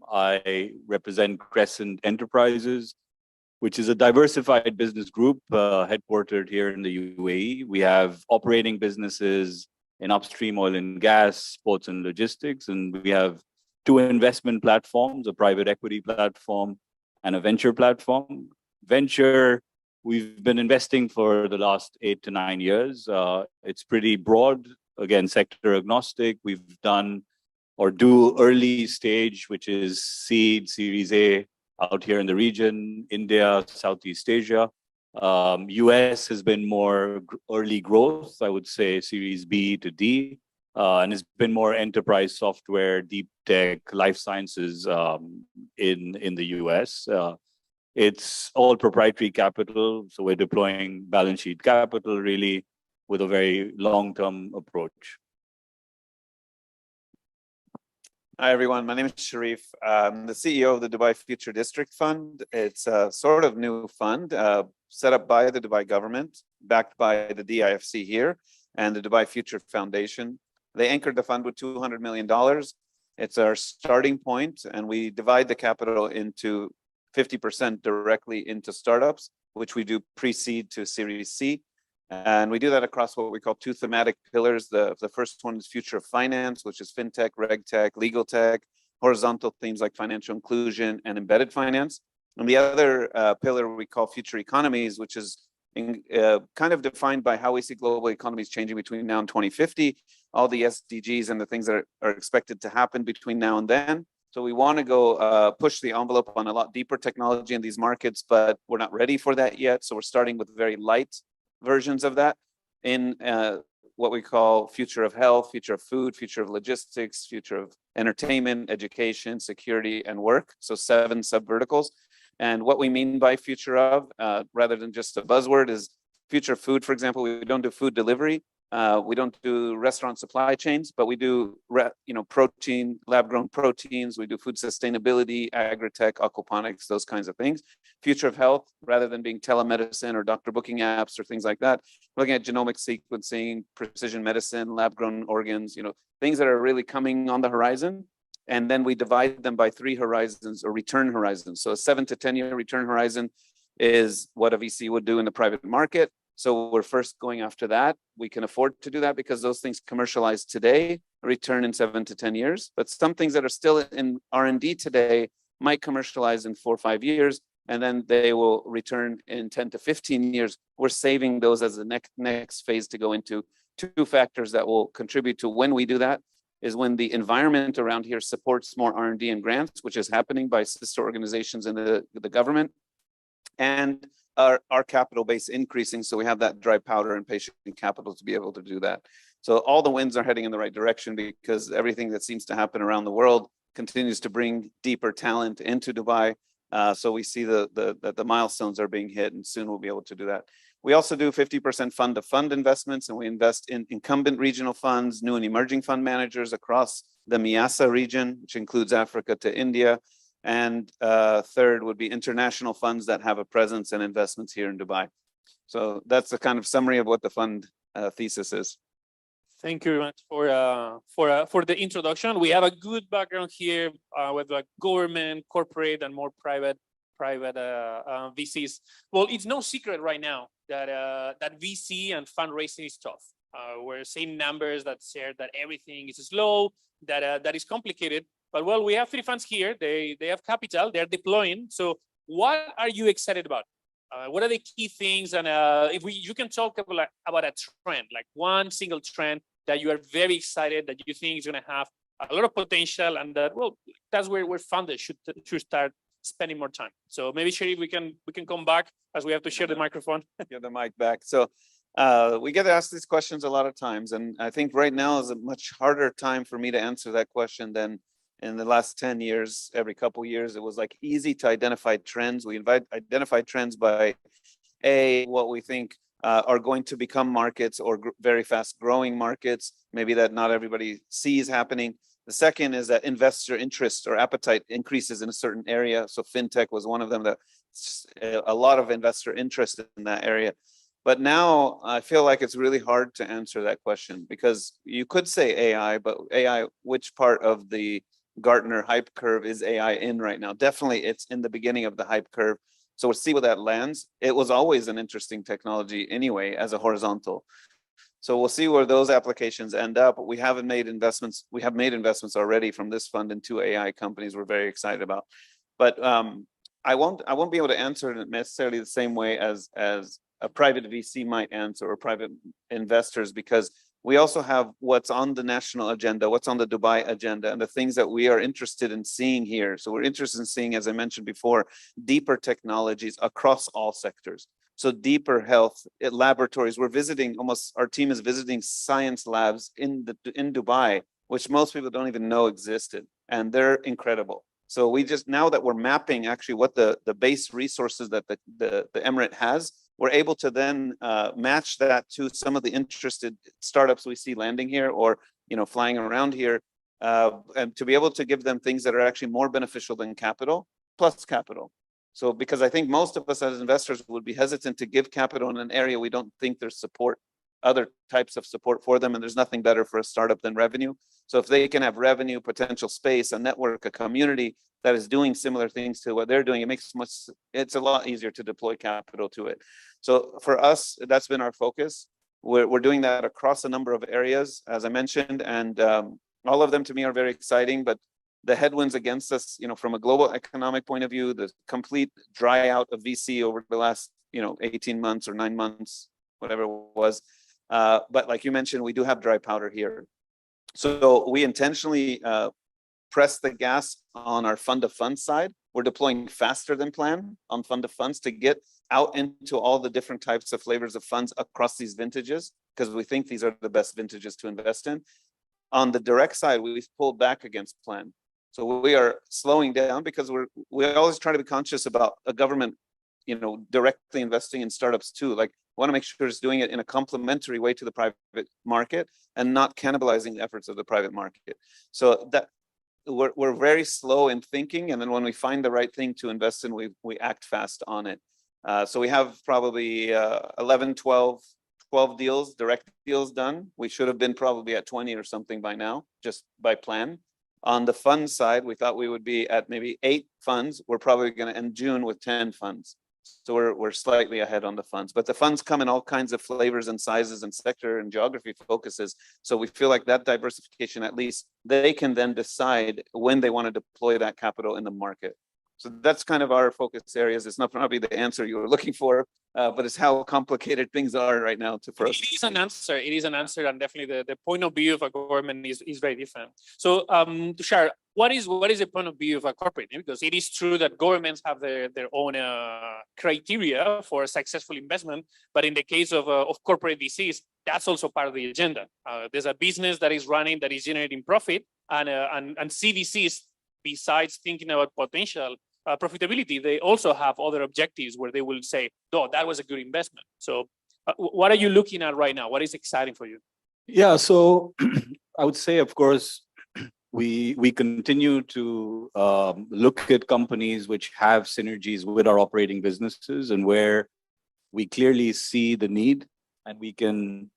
I represent Crescent Enterprises, which is a diversified business group headquartered here in the UAE. We have operating businesses in upstream oil and gas, sports and logistics, and we have 2 investment platforms, a private equity platform and a venture platform. Venture, we've been investing for the last 8 to 9 years. It's pretty broad, again, sector agnostic. We've done or do early stage, which is seed, Series A, out here in the region, India, Southeast Asia. US has been more early growth, I would say Series B to D, and it's been more enterprise software, deep tech, life sciences in the US. It's all proprietary capital, so we're deploying balance sheet capital really with a very long-term approach. Hi, everyone. My name is Sharif. I'm the CEO of the Dubai Future District Fund. It's a sort of new fund set up by the Dubai government, backed by the DIFC here and the Dubai Future Foundation. They anchored the fund with $200 million. It's our starting point, and we divide the capital into 50% directly into startups, which we do pre-seed to Series C. And we do that across what we call 2 thematic pillars. The first one is future of finance, which is fintech, reg tech, legal tech, horizontal themes like financial inclusion and embedded finance. And the other pillar we call future economies, which is kind of defined by how we see global economies changing between now and 2050, all the SDGs and the things that are expected to happen between now and then. So we want to go push the envelope on a lot deeper technology in these markets, but we're not ready for that yet. So we're starting with very light versions of that in what we call future of health, future of food, future of logistics, future of entertainment, education, security, and work. So 7 sub-verticals. And what we mean by future of, rather than just a buzzword, is future food. For example, we don't do food delivery. We don't do restaurant supply chains, but we do protein, lab-grown proteins. We do food sustainability, agri-tech, aquaponics, those kinds of things. Future of health, rather than being telemedicine or doctor booking apps or things like that, looking at genomic sequencing, precision medicine, lab-grown organs, things that are really coming on the horizon. And then we divide them by 3 horizons or return horizons. So a 7 to 10 year return horizon is what a VC would do in the private market. So we're first going after that. We can afford to do that because those things commercialize today, return in 7 to 10 years. But some things that are still in R&D today might commercialize in 4 or 5 years, and then they will return in 10 to 15 years. We're saving those as the next phase to go into. 2 factors that will contribute to when we do that is when the environment around here supports more R&D and grants, which is happening by sister organizations in the government, and our capital base increasing, so we have that dry powder and patient capital to be able to do that. So all the winds are heading in the right direction because everything that seems to happen around the world continues to bring deeper talent into Dubai. So we see that the milestones are being hit, and soon we'll be able to do that. We also do 50% fund-to-fund investments, and we invest in incumbent regional funds, new and emerging fund managers across the MIASA region, which includes Africa to India. And third would be international funds that have a presence and investments here in Dubai. So that's a kind of summary of what the fund thesis is. Thank you very much for the introduction. We have a good background here with like government, corporate, and more private VCs. Well, it's no secret right now that that VC and fundraising is tough. We're seeing numbers that share that everything is slow, that is complicated. But well, we have three funds here. They have capital. They're deploying. So what are you excited about? What are the key things? And if you can talk about a trend, like one single trend that you are very excited that you think is going to have a lot of potential, and that well, that's where funders should start spending more time. So maybe Sharif, we can come back as we have to share the microphone. Give the mic back. So we get asked these questions a lot of times, and I think right now is a much harder time for me to answer that question than in the last 10 years. Every couple years, it was like easy to identify trends. We identify trends by what we think are going to become markets or very fast growing markets, maybe that not everybody sees happening. The second is that investor interest or appetite increases in a certain area. So fintech was one of them, that a lot of investor interest in that area. But now I feel like it's really hard to answer that question, because you could say AI, but AI, which part of the Gartner hype curve is AI in right now? Definitely it's in the beginning of the hype curve. So we'll see where that lands. It was always an interesting technology anyway, as a horizontal. So we'll see where those applications end up. We haven't made investments. We have made investments already from this fund in 2 AI companies we're very excited about. But I won't be able to answer it necessarily the same way as a private VC might answer, or private investors, because we also have what's on the national agenda, what's on the Dubai agenda, and the things that we are interested in seeing here. So we're interested in seeing, as I mentioned before, deeper technologies across all sectors. So deeper health laboratories. We're visiting, our team is visiting science labs in Dubai, which most people don't even know existed, and they're incredible. So we just, now that we're mapping actually what the base resources that the Emirate has, we're able to then match that to some of the interested startups we see landing here, or flying around here, and to be able to give them things that are actually more beneficial than capital, plus capital. So because I think most of us as investors would be hesitant to give capital in an area we don't think there's other types of support for them, and there's nothing better for a startup than revenue. So if they can have revenue, potential space, a network, a community that is doing similar things to what they're doing, it's a lot easier to deploy capital to it. So for us, that's been our focus. We're doing that across a number of areas, as I mentioned, and all of them to me are very exciting. But the headwinds against us, from a global economic point of view, the complete dry out of VC over the last 18 months or 9 months, whatever it was. But like you mentioned, we do have dry powder here. So we intentionally press the gas on our fund of funds side. We're deploying faster than planned on fund of funds to get out into all the different types of flavors of funds across these vintages, because we think these are the best vintages to invest in. On the direct side, we've pulled back against plan. So we are slowing down, because we always try to be conscious about a government, directly investing in startups too. Like, want to make sure it's doing it in a complementary way to the private market and not cannibalizing the efforts of the private market. So that we're very slow in thinking, and then when we find the right thing to invest in, we act fast on it. So we have probably 11, 12 deals, direct deals done. We should have been probably at 20 or something by now, just by plan. On the fund side, we thought we would be at maybe 8 funds. We're probably going to end June with 10 funds. So we're slightly ahead on the funds, but the funds come in all kinds of flavors and sizes and sector and geography focuses. So we feel like that diversification, at least they can then decide when they want to deploy that capital in the market. So that's kind of our focus areas. It's not probably the answer you were looking for, but it's how complicated things are right now for us. It is an answer. It is an answer, and definitely the point of view of a government is very different. So, Tushar, what is the point of view of a corporate? Because it is true that governments have their own criteria for a successful investment, but in the case of corporate VCs, that's also part of the agenda. There's a business that is running, that is generating profit, and CVCs, besides thinking about potential profitability, they also have other objectives where they will say, "No, that was a good investment." So, what are you looking at right now? What is exciting for you? Yeah, so I would say, of course, we continue to look at companies which have synergies with our operating businesses, and where we clearly see the need, and we can,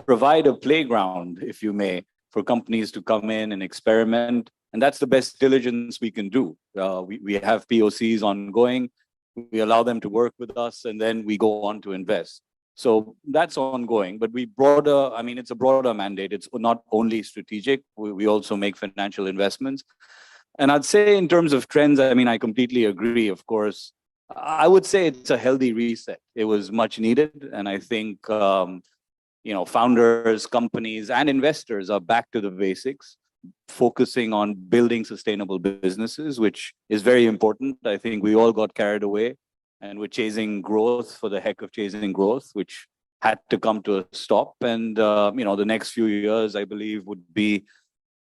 provide a playground, if you may, for companies to come in and experiment. And that's the best diligence we can do. We have POCs ongoing. We allow them to work with us, and then we go on to invest. So that's ongoing, but it's a broader mandate. It's not only strategic, we also make financial investments. And I'd say in terms of trends, I completely agree, of course. I would say it's a healthy reset. It was much needed. And I think, founders, companies, and investors are back to the basics, focusing on building sustainable businesses, which is very important. I think we all got carried away and we're chasing growth for the heck of chasing growth, which had to come to a stop. And, the next few years, I believe, would be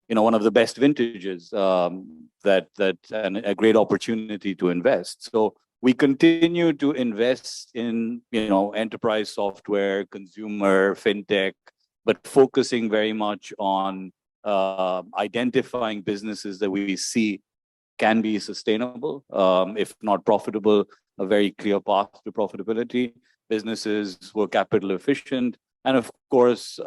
one of the best vintages and a great opportunity to invest. So we continue to invest in enterprise software, consumer, fintech, but focusing very much on identifying businesses that we see can be sustainable, if not profitable, a very clear path to profitability. Businesses who are capital efficient, and of course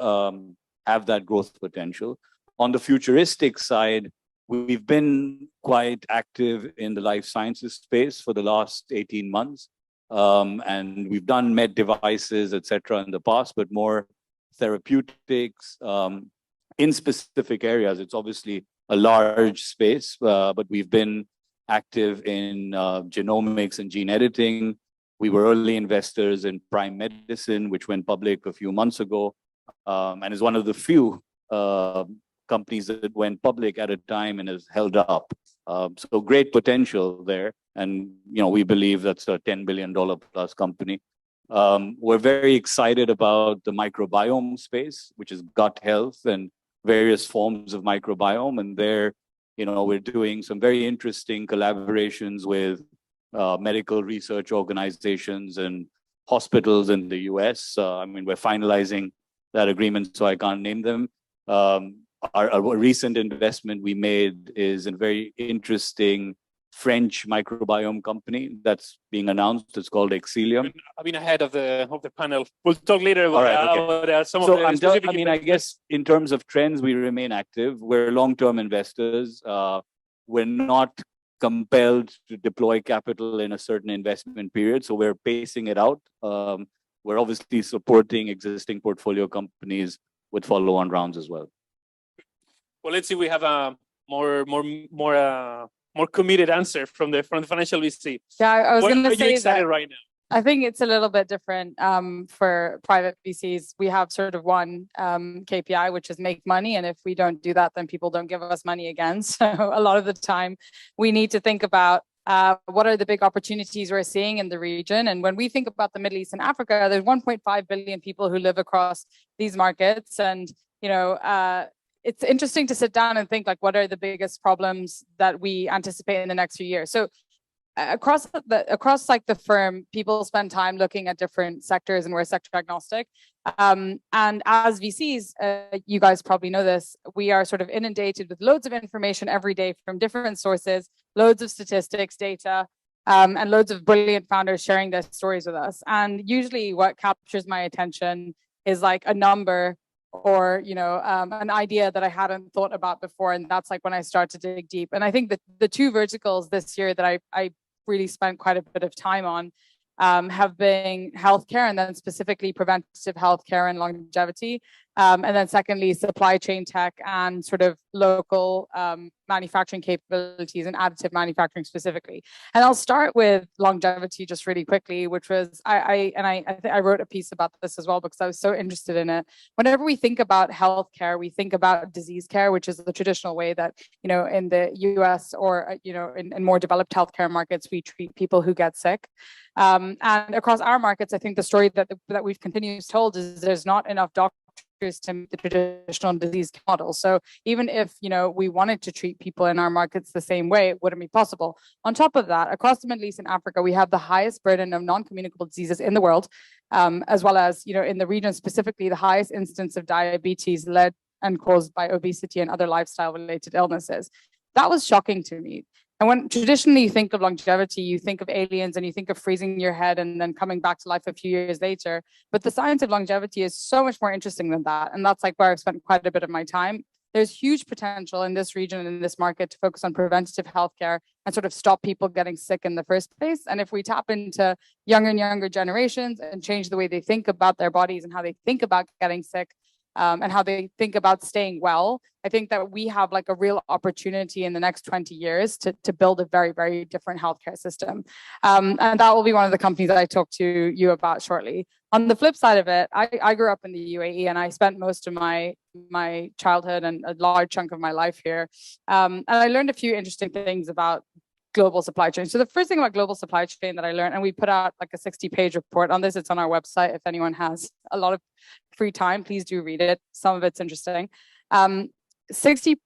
have that growth potential. On the futuristic side, we've been quite active in the life sciences space for the last 18 months. And we've done med devices, etc., in the past, but more therapeutics in specific areas. It's obviously a large space, but we've been active in genomics and gene editing. We were early investors in Prime Medicine, which went public a few months ago, and is one of the few companies that went public at a time and has held up. So great potential there. And, we believe that's a $10 billion plus company. We're very excited about the microbiome space, which is gut health and various forms of microbiome. And there, we're doing some very interesting collaborations with medical research organizations and hospitals in the US. We're finalizing that agreement, so I can't name them. Our recent investment we made is a very interesting French microbiome company that's being announced. It's called Exilium. I've been ahead of the panel. We'll talk later about, some so of the specific I guess in terms of trends, we remain active. We're long-term investors. We're not compelled to deploy capital in a certain investment period, so we're pacing it out. We're obviously supporting existing portfolio companies with follow-on rounds as well. Well, let's see. We have a more committed answer from the financial VC. Yeah, I was going to say excited that right now. I think it's a little bit different for private VCs. We have sort of one KPI, which is make money. And if we don't do that, then people don't give us money again. So a lot of the time we need to think about what are the big opportunities we're seeing in the region. And when we think about the Middle East and Africa, there's 1.5 billion people who live across these markets. And, it's interesting to sit down and think like, what are the biggest problems that we anticipate in the next few years? So across like the firm, people spend time looking at different sectors, and we're sector agnostic. And as VCs, you guys probably know this, we are sort of inundated with loads of information every day from different sources, loads of statistics, data, and loads of brilliant founders sharing their stories with us. And usually what captures my attention is like a number or, an idea that I hadn't thought about before. And that's like when I start to dig deep. And I think that the two verticals this year that I really spent quite a bit of time on have been healthcare, and then specifically preventative healthcare and longevity. And then secondly, supply chain tech and sort of local manufacturing capabilities and additive manufacturing specifically. And I'll start with longevity just really quickly, which was, I wrote a piece about this as well because I was so interested in it. Whenever we think about healthcare, we think about disease care, which is the traditional way that, in the US or, in more developed healthcare markets, we treat people who get sick. And across our markets, I think the story that we've continued told is there's not enough doctors to meet the traditional disease model. So even if, we wanted to treat people in our markets the same way, it wouldn't be possible. On top of that, across the Middle East and Africa, we have the highest burden of non-communicable diseases in the world, as well as, in the region specifically, the highest instance of diabetes led and caused by obesity and other lifestyle related illnesses. That was shocking to me. And when traditionally you think of longevity, you think of aliens and you think of freezing your head and then coming back to life a few years later. But the science of longevity is so much more interesting than that. And that's like where I've spent quite a bit of my time. There's huge potential in this region and in this market to focus on preventative healthcare and sort of stop people getting sick in the first place. And if we tap into younger and younger generations and change the way they think about their bodies and how they think about getting sick, and how they think about staying well, I think that we have like a real opportunity in the next 20 years to build a very, very different healthcare system. And that will be one of the companies that I talk to you about shortly. On the flip side of it, I grew up in the UAE and I spent most of my childhood and a large chunk of my life here. And I learned a few interesting things about global supply chain. So the first thing about global supply chain that I learned, and we put out like a 60-page report on this, it's on our website. If anyone has a lot of free time, please do read it. Some of it's interesting. 50%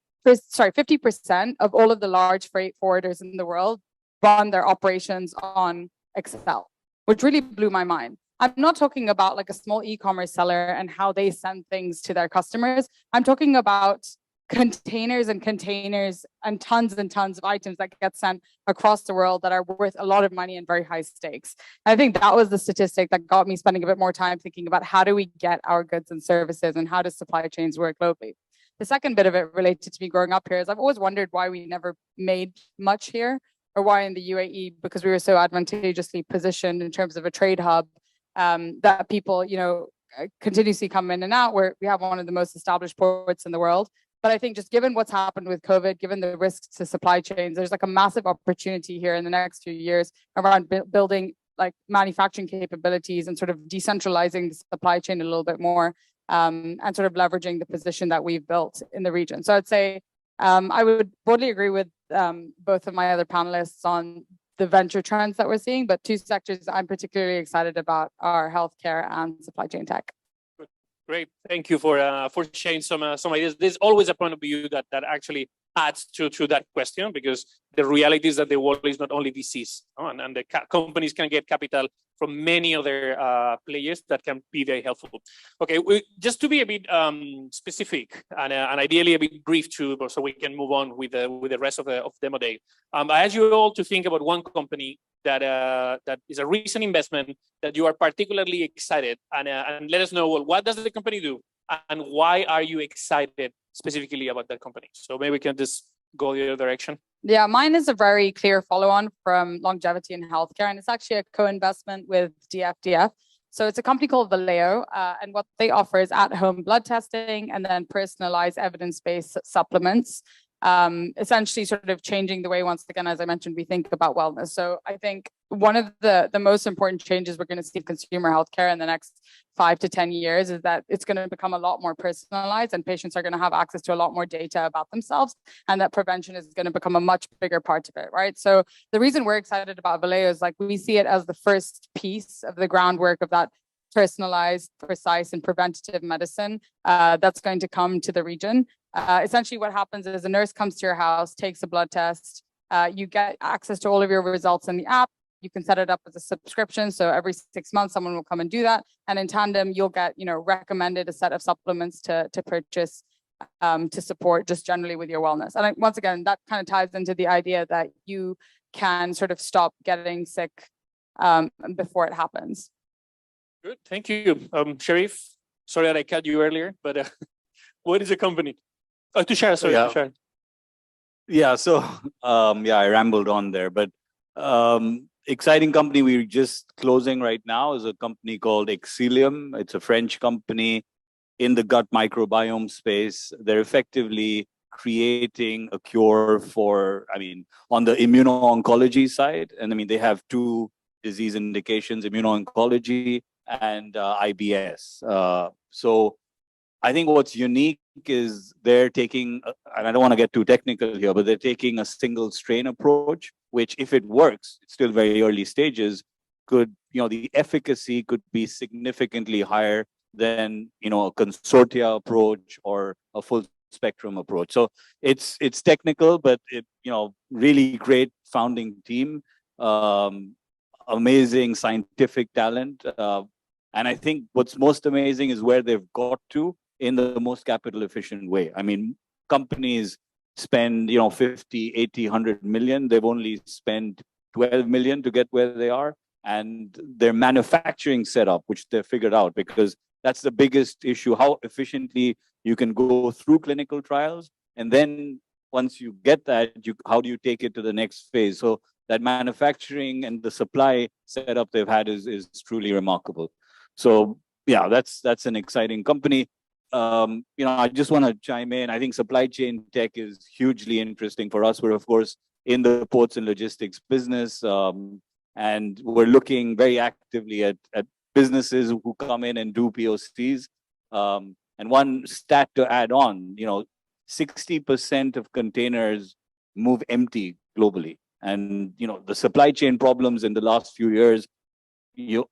of all of the large freight forwarders in the world run their operations on Excel, which really blew my mind. I'm not talking about like a small e-commerce seller and how they send things to their customers. I'm talking about containers and containers and tons of items that get sent across the world that are worth a lot of money and very high stakes. And I think that was the statistic that got me spending a bit more time thinking about how do we get our goods and services and how does supply chains work globally. The second bit of it related to me growing up here is I've always wondered why we never made much here, or why in the UAE, because we were so advantageously positioned in terms of a trade hub, that people, continuously come in and out, where we have one of the most established ports in the world. But I think just given what's happened with COVID, given the risks to supply chains, there's like a massive opportunity here in the next few years around building like manufacturing capabilities and sort of decentralizing the supply chain a little bit more, and sort of leveraging the position that we've built in the region. So I'd say I would broadly agree with both of my other panelists on the venture trends that we're seeing, but two sectors I'm particularly excited about are healthcare and supply chain tech. Great, thank you for sharing some ideas. There's always a point of view that actually adds to that question, because the reality is that the world is not only VCs, and the companies can get capital from many other players that can be very helpful. Okay, just to be a bit specific and ideally a bit brief too, so we can move on with the rest of the demo day. I ask you all to think about one company that is a recent investment that you are particularly excited, and let us know, well, what does the company do and why are you excited specifically about that company? So maybe we can just go the other direction. Yeah, mine is a very clear follow-on from longevity in healthcare, and it's actually a co-investment with DFDF. So it's a company called Valeo, and what they offer is at-home blood testing and then personalized evidence-based supplements, essentially sort of changing the way, once again, as I mentioned, we think about wellness. So I think one of the most important changes we're going to see in consumer healthcare in the next 5 to 10 years is that it's going to become a lot more personalized, and patients are going to have access to a lot more data about themselves, and that prevention is going to become a much bigger part of it, right? So the reason we're excited about Valeo is like we see it as the first piece of the groundwork of that personalized, precise, and preventative medicine that's going to come to the region. Essentially what happens is a nurse comes to your house, takes a blood test, you get access to all of your results in the app. You can set it up as a subscription. So every 6 months, someone will come and do that. And in tandem, you'll get, recommended a set of supplements to purchase to support just generally with your wellness. And once again, that kind of ties into the idea that you can sort of stop getting sick before it happens. Good, thank you. Sharif, sorry that I cut you earlier, but what is the company? Oh, Tushar, sorry, Yeah. Tushar. Yeah, so I rambled on there, but exciting company we're just closing right now is a company called Exilium. It's a French company in the gut microbiome space. They're effectively creating a cure for, on the immuno-oncology side. And they have 2 disease indications, immuno-oncology and IBS. So I think what's unique is they're taking, and I don't want to get too technical here, but they're taking a single strain approach, which if it works, it's still very early stages, could, the efficacy could be significantly higher than, a consortia approach or a full spectrum approach. So it's technical, but really great founding team, amazing scientific talent. And I think what's most amazing is where they've got to in the most capital efficient way. Companies spend, 50, 80, 100 million. They've only spent 12 million to get where they are. And their manufacturing setup, which they've figured out, because that's the biggest issue, how efficiently you can go through clinical trials. And then once you get that, how do you take it to the next phase? So that manufacturing and the supply setup they've had is truly remarkable. So yeah, that's an exciting company. I just want to chime in. I think supply chain tech is hugely interesting for us. We're of course in the ports and logistics business, and we're looking very actively at businesses who come in and do POCs. And one stat to add on, 60% of containers move empty globally. And, the supply chain problems in the last few years, there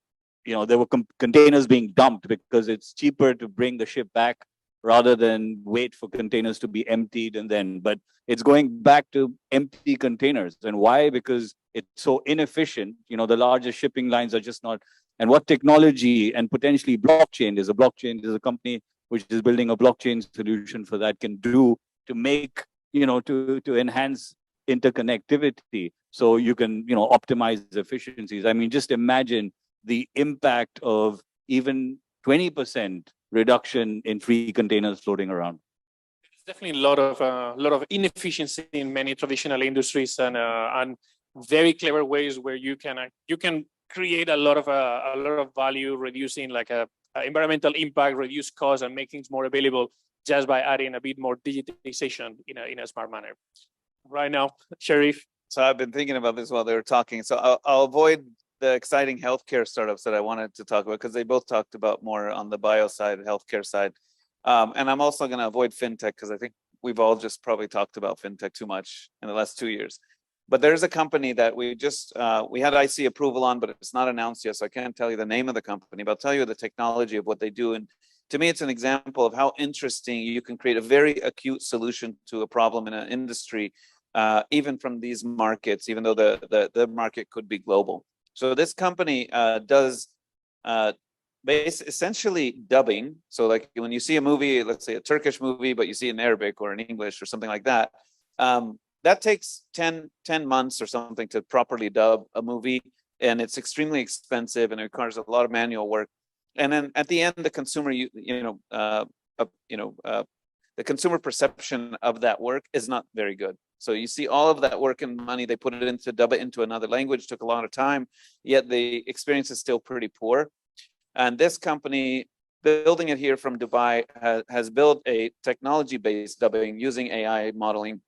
were containers being dumped because it's cheaper to bring the ship back rather than wait for containers to be emptied but it's going back to empty containers. And why? Because it's so inefficient. The largest shipping lines are just not. And what technology and potentially blockchain is a company which is building a blockchain solution for that can do to make, to enhance interconnectivity so you can, optimize efficiencies. I mean, just imagine the impact of even 20% reduction in free containers floating around. There's definitely a lot of inefficiency in many traditional industries and very clever ways where you can create a lot of value, reducing like a environmental impact, reduce costs, and make things more available just by adding a bit more digitization in a smart manner. Right now, Sharif. So I've been thinking about this while they were talking. So I'll avoid the exciting healthcare startups that I wanted to talk about because they both talked about more on the bio side, healthcare side. And I'm also going to avoid fintech because I think we've all just probably talked about fintech too much in the last 2 years. But there's a company that we had IC approval on, but it's not announced yet. So I can't tell you the name of the company, but I'll tell you the technology of what they do. And to me, it's an example of how interesting you can create a very acute solution to a problem in an industry, even from these markets, even though the market could be global. So this company does essentially dubbing. So like when you see a movie, let's say a Turkish movie, but you see it in Arabic or in English or something like that, that takes 10 months or something to properly dub a movie. And it's extremely expensive and it requires a lot of manual work. And then at the end, the consumer, the consumer perception of that work is not very good. So you see all of that work and money, they put it into dub it into another language, took a lot of time, yet the experience is still pretty poor. And this company, building it here from Dubai, has built a technology-based dubbing using AI modeling,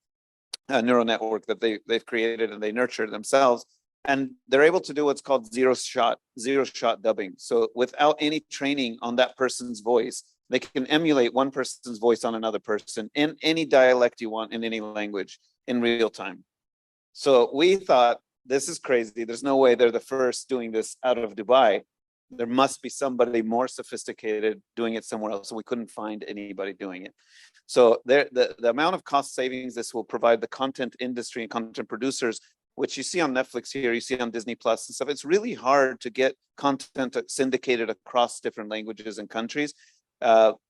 a neural network that they've created and they nurture themselves. And they're able to do what's called zero shot dubbing. So without any training on that person's voice, they can emulate one person's voice on another person in any dialect you want in any language in real time. So we thought, this is crazy. There's no way they're the first doing this out of Dubai. There must be somebody more sophisticated doing it somewhere else. So we couldn't find anybody doing it. So the amount of cost savings this will provide the content industry and content producers, which you see on Netflix here, you see on Disney Plus and stuff. It's really hard to get content syndicated across different languages and countries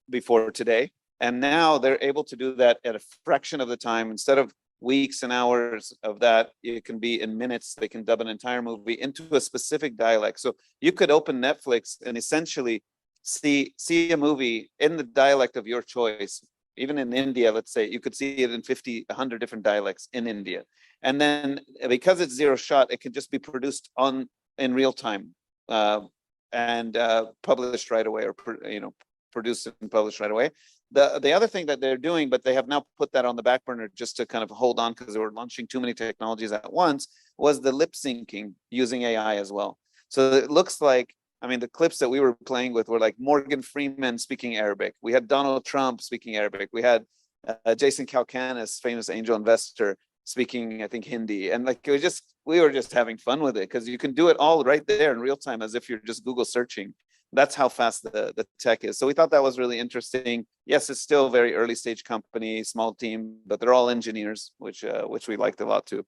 before today. And now they're able to do that at a fraction of the time. Instead of weeks and hours of that, it can be in minutes. They can dub an entire movie into a specific dialect. So you could open Netflix and essentially see a movie in the dialect of your choice. Even in India, let's say, you could see it in 50, 100 different dialects in India. And then because it's zero shot, it can just be produced in real time and published right away, or produced and published right away. The other thing that they're doing, but they have now put that on the back burner just to kind of hold on because they were launching too many technologies at once, was the lip syncing using AI as well. So it looks like, I mean, the clips that we were playing with were like Morgan Freeman speaking Arabic. We had Donald Trump speaking Arabic. We had Jason Calacanis, famous angel investor, speaking, I think, Hindi. And like, we were just having fun with it because you can do it all right there in real time as if you're just Google searching. That's how fast the tech is. So we thought that was really interesting. Yes, it's still a very early stage company, small team, but they're all engineers, which we liked a lot too.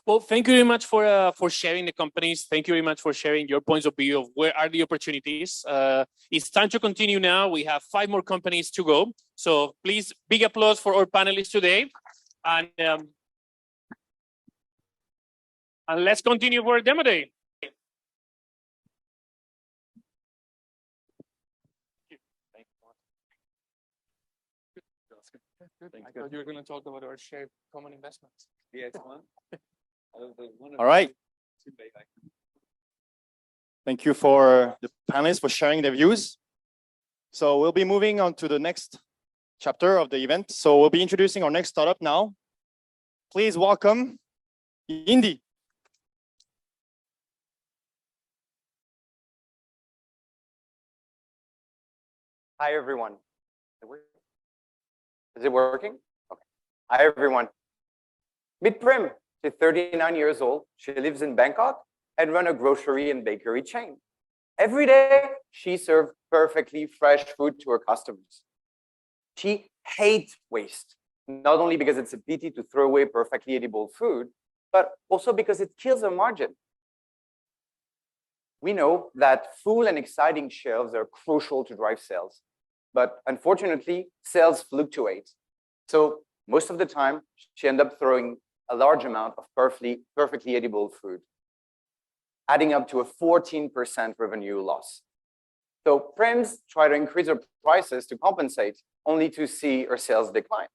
Well, thank you very much for sharing the companies. Thank you very much for sharing your points of view of where are the opportunities. It's time to continue now. We have 5 more companies to go. So please, big applause for our panelists today. And let's continue for demo day. I thought you were going to talk about our shared common investments. All right. Thank you for the panelists for sharing their views. So we'll be moving on to the next chapter of the event. So we'll be introducing our next startup now. Please welcome Indy. Hi, everyone. Is it working? Okay. Hi, everyone. Meet Prim. She's 39 years old. She lives in Bangkok and runs a grocery and bakery chain. Every day, she serves perfectly fresh food to her customers. She hates waste, not only because it's a pity to throw away perfectly edible food, but also because it kills her margin. We know that full and exciting shelves are crucial to drive sales, but unfortunately, sales fluctuate. So most of the time, she ends up throwing a large amount of perfectly edible food, adding up to a 14% revenue loss. So Prims try to increase her prices to compensate, only to see her sales decline.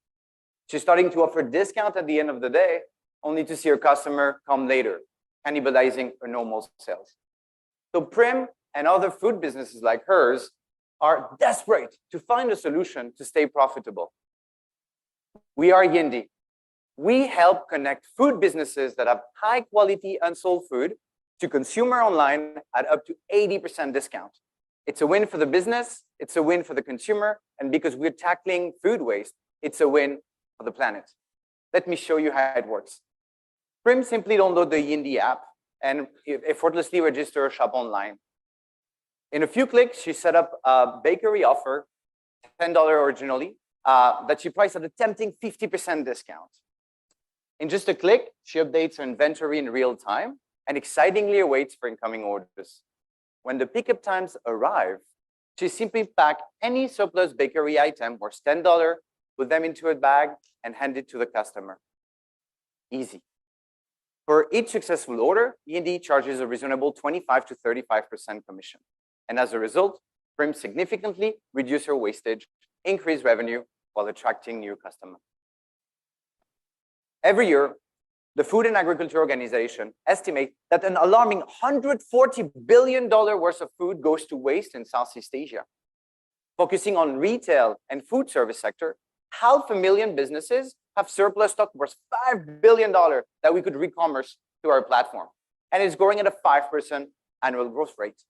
She's starting to offer discount at the end of the day, only to see her customer come later, cannibalizing her normal sales. So Prim and other food businesses like hers are desperate to find a solution to stay profitable. We are Yindi. We help connect food businesses that have high quality unsold food to consumer online at up to 80% discount. It's a win for the business, it's a win for the consumer, and because we're tackling food waste, it's a win for the planet. Let me show you how it works. Prim simply download the Yindi app and effortlessly register a shop online. In a few clicks, she set up a bakery offer, $10 originally, that she priced at a tempting 50% discount. In just a click, she updates her inventory in real time and excitingly awaits for incoming orders. When the pickup times arrive, she simply packs any surplus bakery item worth $10, put them into a bag, and hand it to the customer. Easy. For each successful order, Yindi charges a reasonable 25 to 35% commission. And as a result, Prim significantly reduce her wastage, increase revenue, while attracting new customers. Every year, the Food and Agriculture Organization estimates that an alarming $140 billion worth of food goes to waste in Southeast Asia. Focusing on retail and food service sector, 500,000 businesses have surplus stock worth $5 billion that we could re-commerce to our platform. And it's growing at a 5% annual growth rate.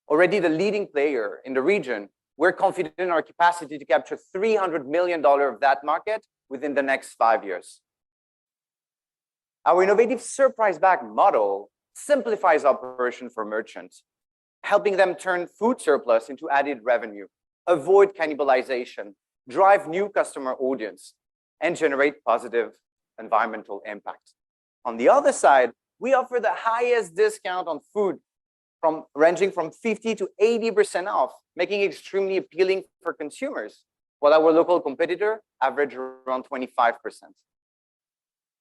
Already the leading player in the region, we're confident in our capacity to capture $300 million of that market within the next 5 years. Our innovative surprise bag model simplifies operation for merchants, helping them turn food surplus into added revenue, avoid cannibalization, drive new customer audience, and generate positive environmental impact. On the other side, we offer the highest discount on food, ranging from 50 to 80% off, making it extremely appealing for consumers, while our local competitor average around 25%.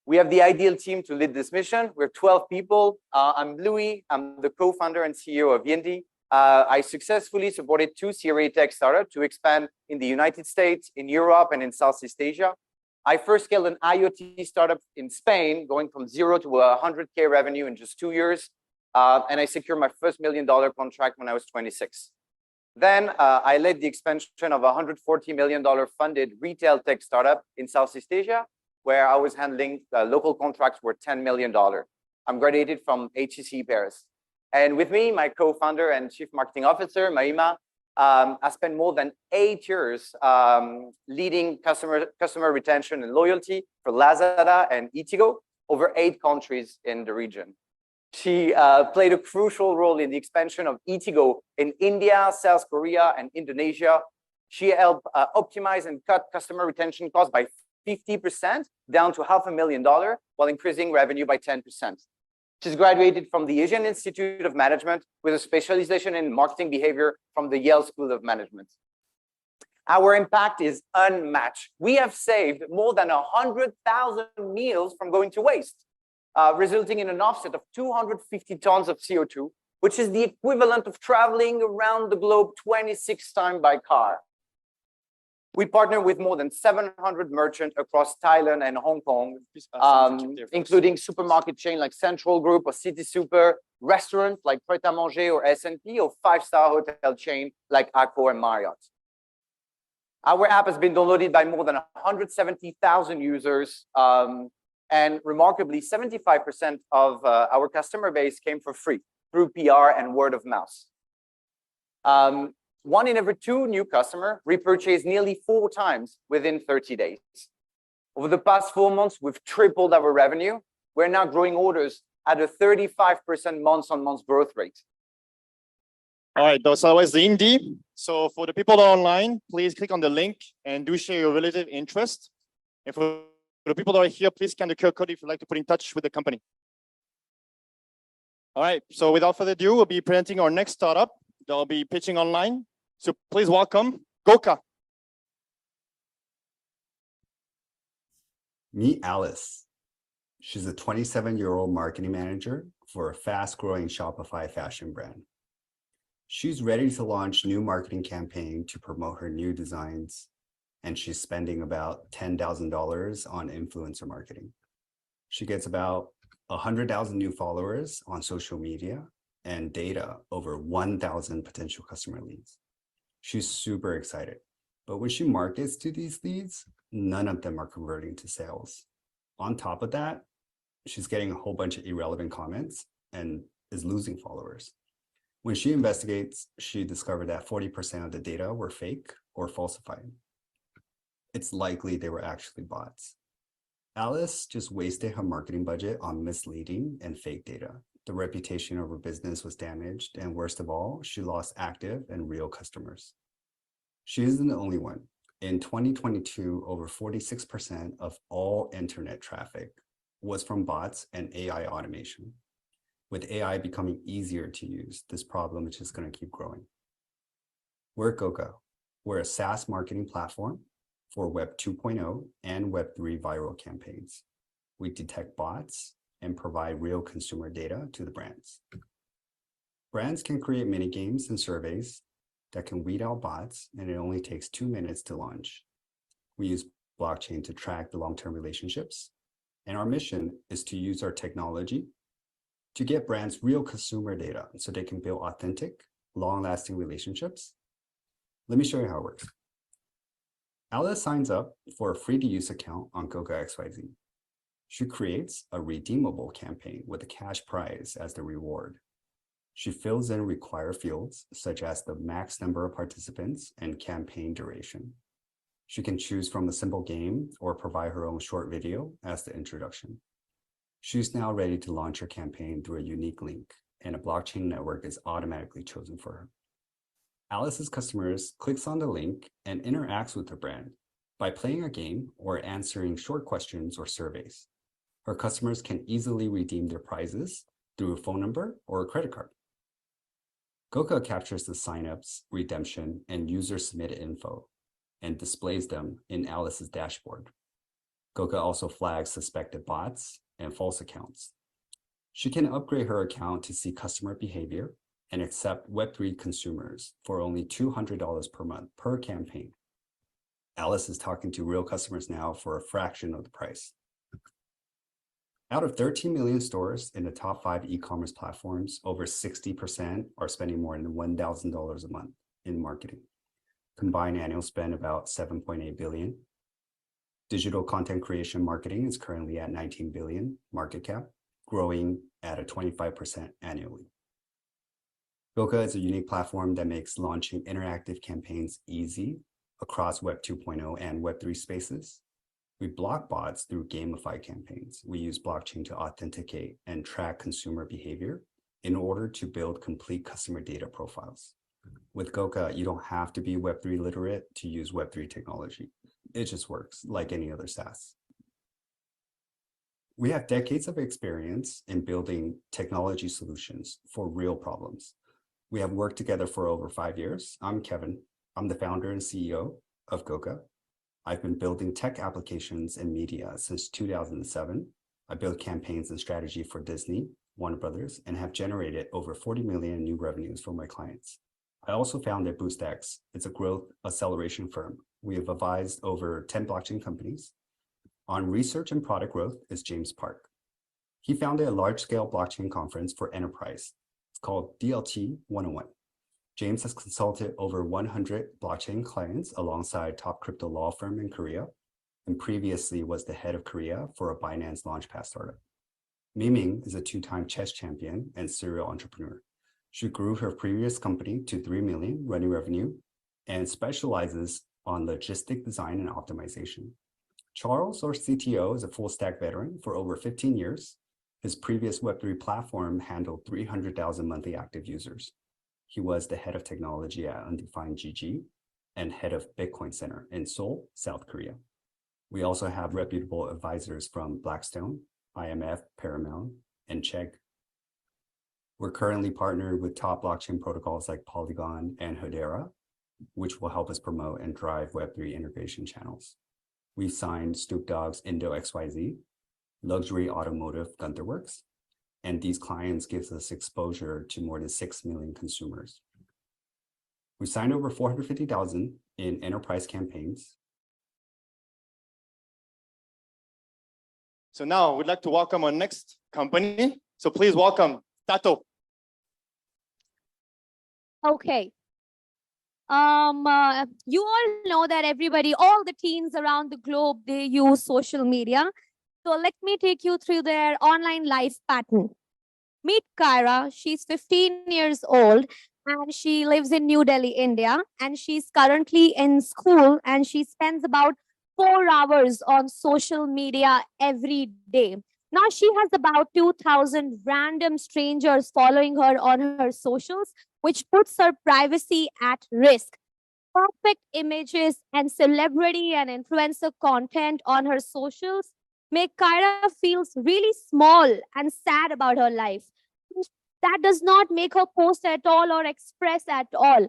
We have the ideal team to lead this mission. We're 12 people. I'm Louis. I'm the co-founder and CEO of Yindi. I successfully supported 2 Series A tech startups to expand in the United States, in Europe, and in Southeast Asia. I first scaled an IoT startup in Spain, going from 0 to 100K revenue in just 2 years. And I secured my first $1 million contract when I was 26. Then I led the expansion of a $140 million funded retail tech startup in Southeast Asia, where I was handling local contracts worth $10 million. I'm graduated from HEC Paris. And with me, my co-founder and chief marketing officer, Maima, I spent more than 8 years leading customer retention and loyalty for Lazada and Eatigo over 8 countries in the region. She played a crucial role in the expansion of Eatigo in India, South Korea, and Indonesia. She helped optimize and cut customer retention costs by 50% down to $500,000 while increasing revenue by 10%. She's graduated from the Asian Institute of Management with a specialization in marketing behavior from the Yale School of Management. Our impact is unmatched. We have saved more than 100,000 meals from going to waste, resulting in an offset of 250 tons of CO2, which is the equivalent of traveling around the globe 26 times by car. We partner with more than 700 merchants across Thailand and Hong Kong, including supermarket chain like Central Group or City Super, restaurants like Pret a Manger or S&P, or five-star hotel chain like Accor and Marriott. Our app has been downloaded by more than 170,000 users, and remarkably, 75% of our customer base came for free through PR and word of mouth. 1 in every 2 new customers repurchased nearly 4 times within 30 days. Over the past 4 months, we've tripled our revenue. We're now growing orders at a 35% month-on-month growth rate. All right, that's always the indie. So for the people that are online, please click on the link and do share your relative interest. And for the people that are here, please scan the QR code if you'd like to put in touch with the company. All right, so without further ado, we'll be presenting our next startup that will be pitching online. So please welcome Goka. Meet Alice. She's a 27-year-old marketing manager for a fast-growing Shopify fashion brand. She's ready to launch new marketing campaign to promote her new designs, and she's spending about $10,000 on influencer marketing. She gets about 100,000 new followers on social media and data over 1,000 potential customer leads. She's super excited, but when she markets to these leads, none of them are converting to sales. On top of that, she's getting a whole bunch of irrelevant comments and is losing followers. When she investigates, she discovered that 40% of the data were fake or falsified. It's likely they were actually bots. Alice just wasted her marketing budget on misleading and fake data. The reputation of her business was damaged, and worst of all, she lost active and real customers. She isn't the only one. In 2022, over 46% of all internet traffic was from bots and AI automation. With AI becoming easier to use, this problem is just going to keep growing. We're Goka. We're a SaaS marketing platform for Web 2.0 and Web 3 viral campaigns. We detect bots and provide real consumer data to the brands. Brands can create mini games and surveys that can weed out bots, and it only takes 2 minutes to launch. We use blockchain to track the long-term relationships, and our mission is to use our technology to get brands real consumer data so they can build authentic, long-lasting relationships. Let me show you how it works. Alice signs up for a free-to-use account on Goka XYZ. She creates a redeemable campaign with a cash prize as the reward. She fills in required fields, such as the max number of participants and campaign duration. She can choose from a simple game or provide her own short video as the introduction. She's now ready to launch her campaign through a unique link, and a blockchain network is automatically chosen for her. Alice's customers clicks on the link and interacts with the brand by playing a game or answering short questions or surveys. Her customers can easily redeem their prizes through a phone number or a credit card. Goka captures the signups, redemption, and user submitted info and displays them in Alice's dashboard. Goka also flags suspected bots and false accounts. She can upgrade her account to see customer behavior and accept Web3 consumers for only $200 per month per campaign. Alice is talking to real customers now for a fraction of the price. Out of 13 million stores in the top 5 e-commerce platforms, over 60% are spending more than $1,000 a month in marketing. Combined annual spend about $7.8 billion. Digital content creation marketing is currently at $19 billion market cap, growing at a 25% annually. Goka is a unique platform that makes launching interactive campaigns easy across Web 2.0 and Web 3 spaces. We block bots through gamified campaigns. We use blockchain to authenticate and track consumer behavior in order to build complete customer data profiles. With Goka, you don't have to be Web3 literate to use Web3 technology. it just works like any other SaaS. We have decades of experience in building technology solutions for real problems. We have worked together for over 5 years. I'm Kevin. I'm the founder and CEO of Goga. I've been building tech applications and media since 2007. I built campaigns and strategy for Disney, Warner Brothers, and have generated over 40 million in new revenues for my clients. I also founded BoostX. It's a growth acceleration firm. We have advised over 10 blockchain companies. On research and product growth is James Park. He founded a large-scale blockchain conference for enterprise. It's called DLT 101. James has consulted over 100 blockchain clients alongside top crypto law firm in Korea, and previously was the head of Korea for a Binance Launchpad startup. Miming is a 2-time chess champion and serial entrepreneur. She grew her previous company to 3 million running revenue and specializes on logistic design and optimization. Charles, our CTO, is a full stack veteran for over 15 years. His previous Web3 platform handled 300,000 monthly active users. He was the head of technology at Undefined GG and head of Bitcoin Center in Seoul, South Korea. We also have reputable advisors from Blackstone, IMF, Paramount, and Chegg. We're currently partnered with top blockchain protocols like Polygon and Hedera, which will help us promote and drive Web3 integration channels. We've signed Stoop Dogs Indo XYZ, Luxury Automotive Gunther Works, and these clients gives us exposure to more than 6 million consumers. We signed over 450,000 in enterprise campaigns. So now we'd like to welcome our next company. So please welcome Tato. Okay. You all know that all the teens around the globe, they use social media. So let me take you through their online life pattern. Meet Kyra. She's 15 years old and she lives in New Delhi, India. And she's currently in school and she spends about 4 hours on social media every day. Now she has about 2,000 random strangers following her on her socials, which puts her privacy at risk. Perfect images and celebrity and influencer content on her socials make Kyra feels really small and sad about her life. That does not make her post at all or express at all.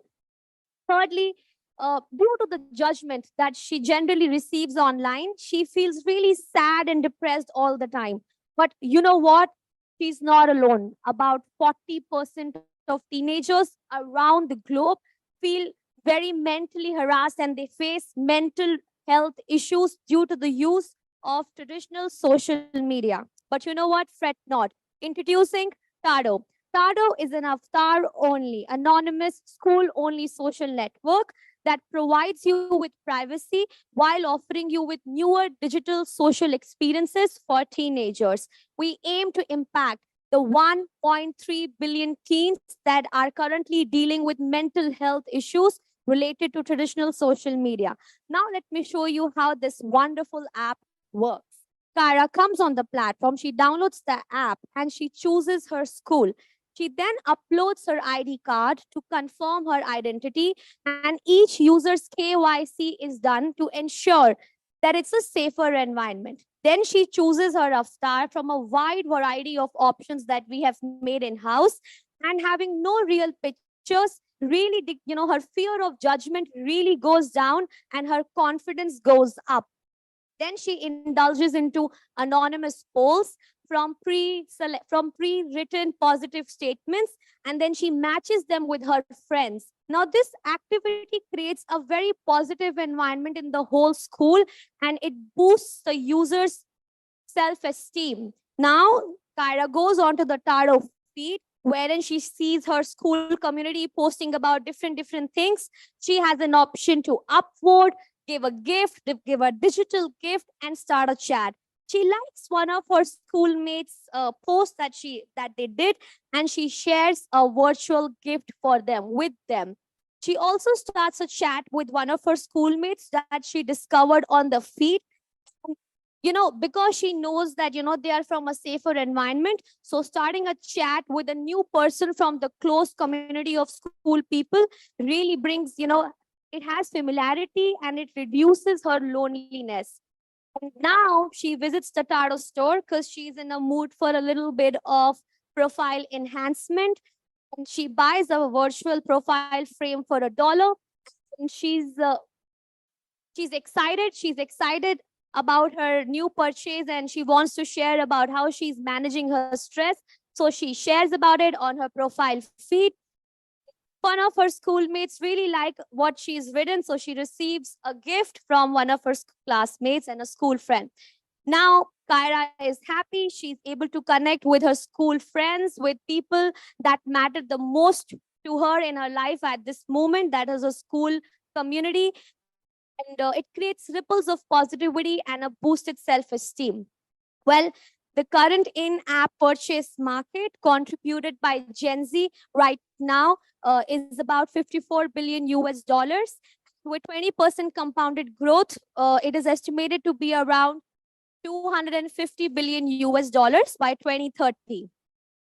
Thirdly, due to the judgment that she generally receives online, she feels really sad and depressed all the time. But you know what? She's not alone. About 40% of teenagers around the globe feel very mentally harassed and they face mental health issues due to the use of traditional social media. But you know what? Fret not. Introducing Tado. Tado is an avatar-only, anonymous, school-only social network that provides you with privacy while offering you with newer digital social experiences for teenagers. We aim to impact the 1.3 billion teens that are currently dealing with mental health issues related to traditional social media. Now let me show you how this wonderful app works. Kyra comes on the platform, she downloads the app and she chooses her school. She then uploads her ID card to confirm her identity, and each user's KYC is done to ensure that it's a safer environment. Then she chooses her avatar from a wide variety of options that we have made in-house, and having no real pictures, really, her fear of judgment really goes down and her confidence goes up. Then she indulges into anonymous polls from pre-written positive statements, and then she matches them with her friends. Now, this activity creates a very positive environment in the whole school, and it boosts the user's self-esteem. Now, Kyra goes onto the Taro feed, wherein she sees her school community posting about different things. She has an option to upvote, give a gift, give a digital gift, and start a chat. She likes one of her schoolmates' posts that they did, and she shares a virtual gift for them with them. She also starts a chat with one of her schoolmates that she discovered on the feed. Because she knows that, they are from a safer environment. So starting a chat with a new person from the close community of school people really brings, it has familiarity, and it reduces her loneliness. And now she visits the Taro store because she's in a mood for a little bit of profile enhancement. And she buys a virtual profile frame for $1. And she's excited. She's excited about her new purchase, and she wants to share about how she's managing her stress. So she shares about it on her profile feed. One of her schoolmates really like what she's written, so she receives a gift from one of her classmates and a school friend. Now Kyra is happy. She's able to connect with her school friends, with people that matter the most to her in her life at this moment. That is a school community. And it creates ripples of positivity and a boosted self-esteem. Well, the current in-app purchase market contributed by Gen Z right now is about 54 billion US dollars. With 20% compounded growth, it is estimated to be around 250 billion US dollars by 2030.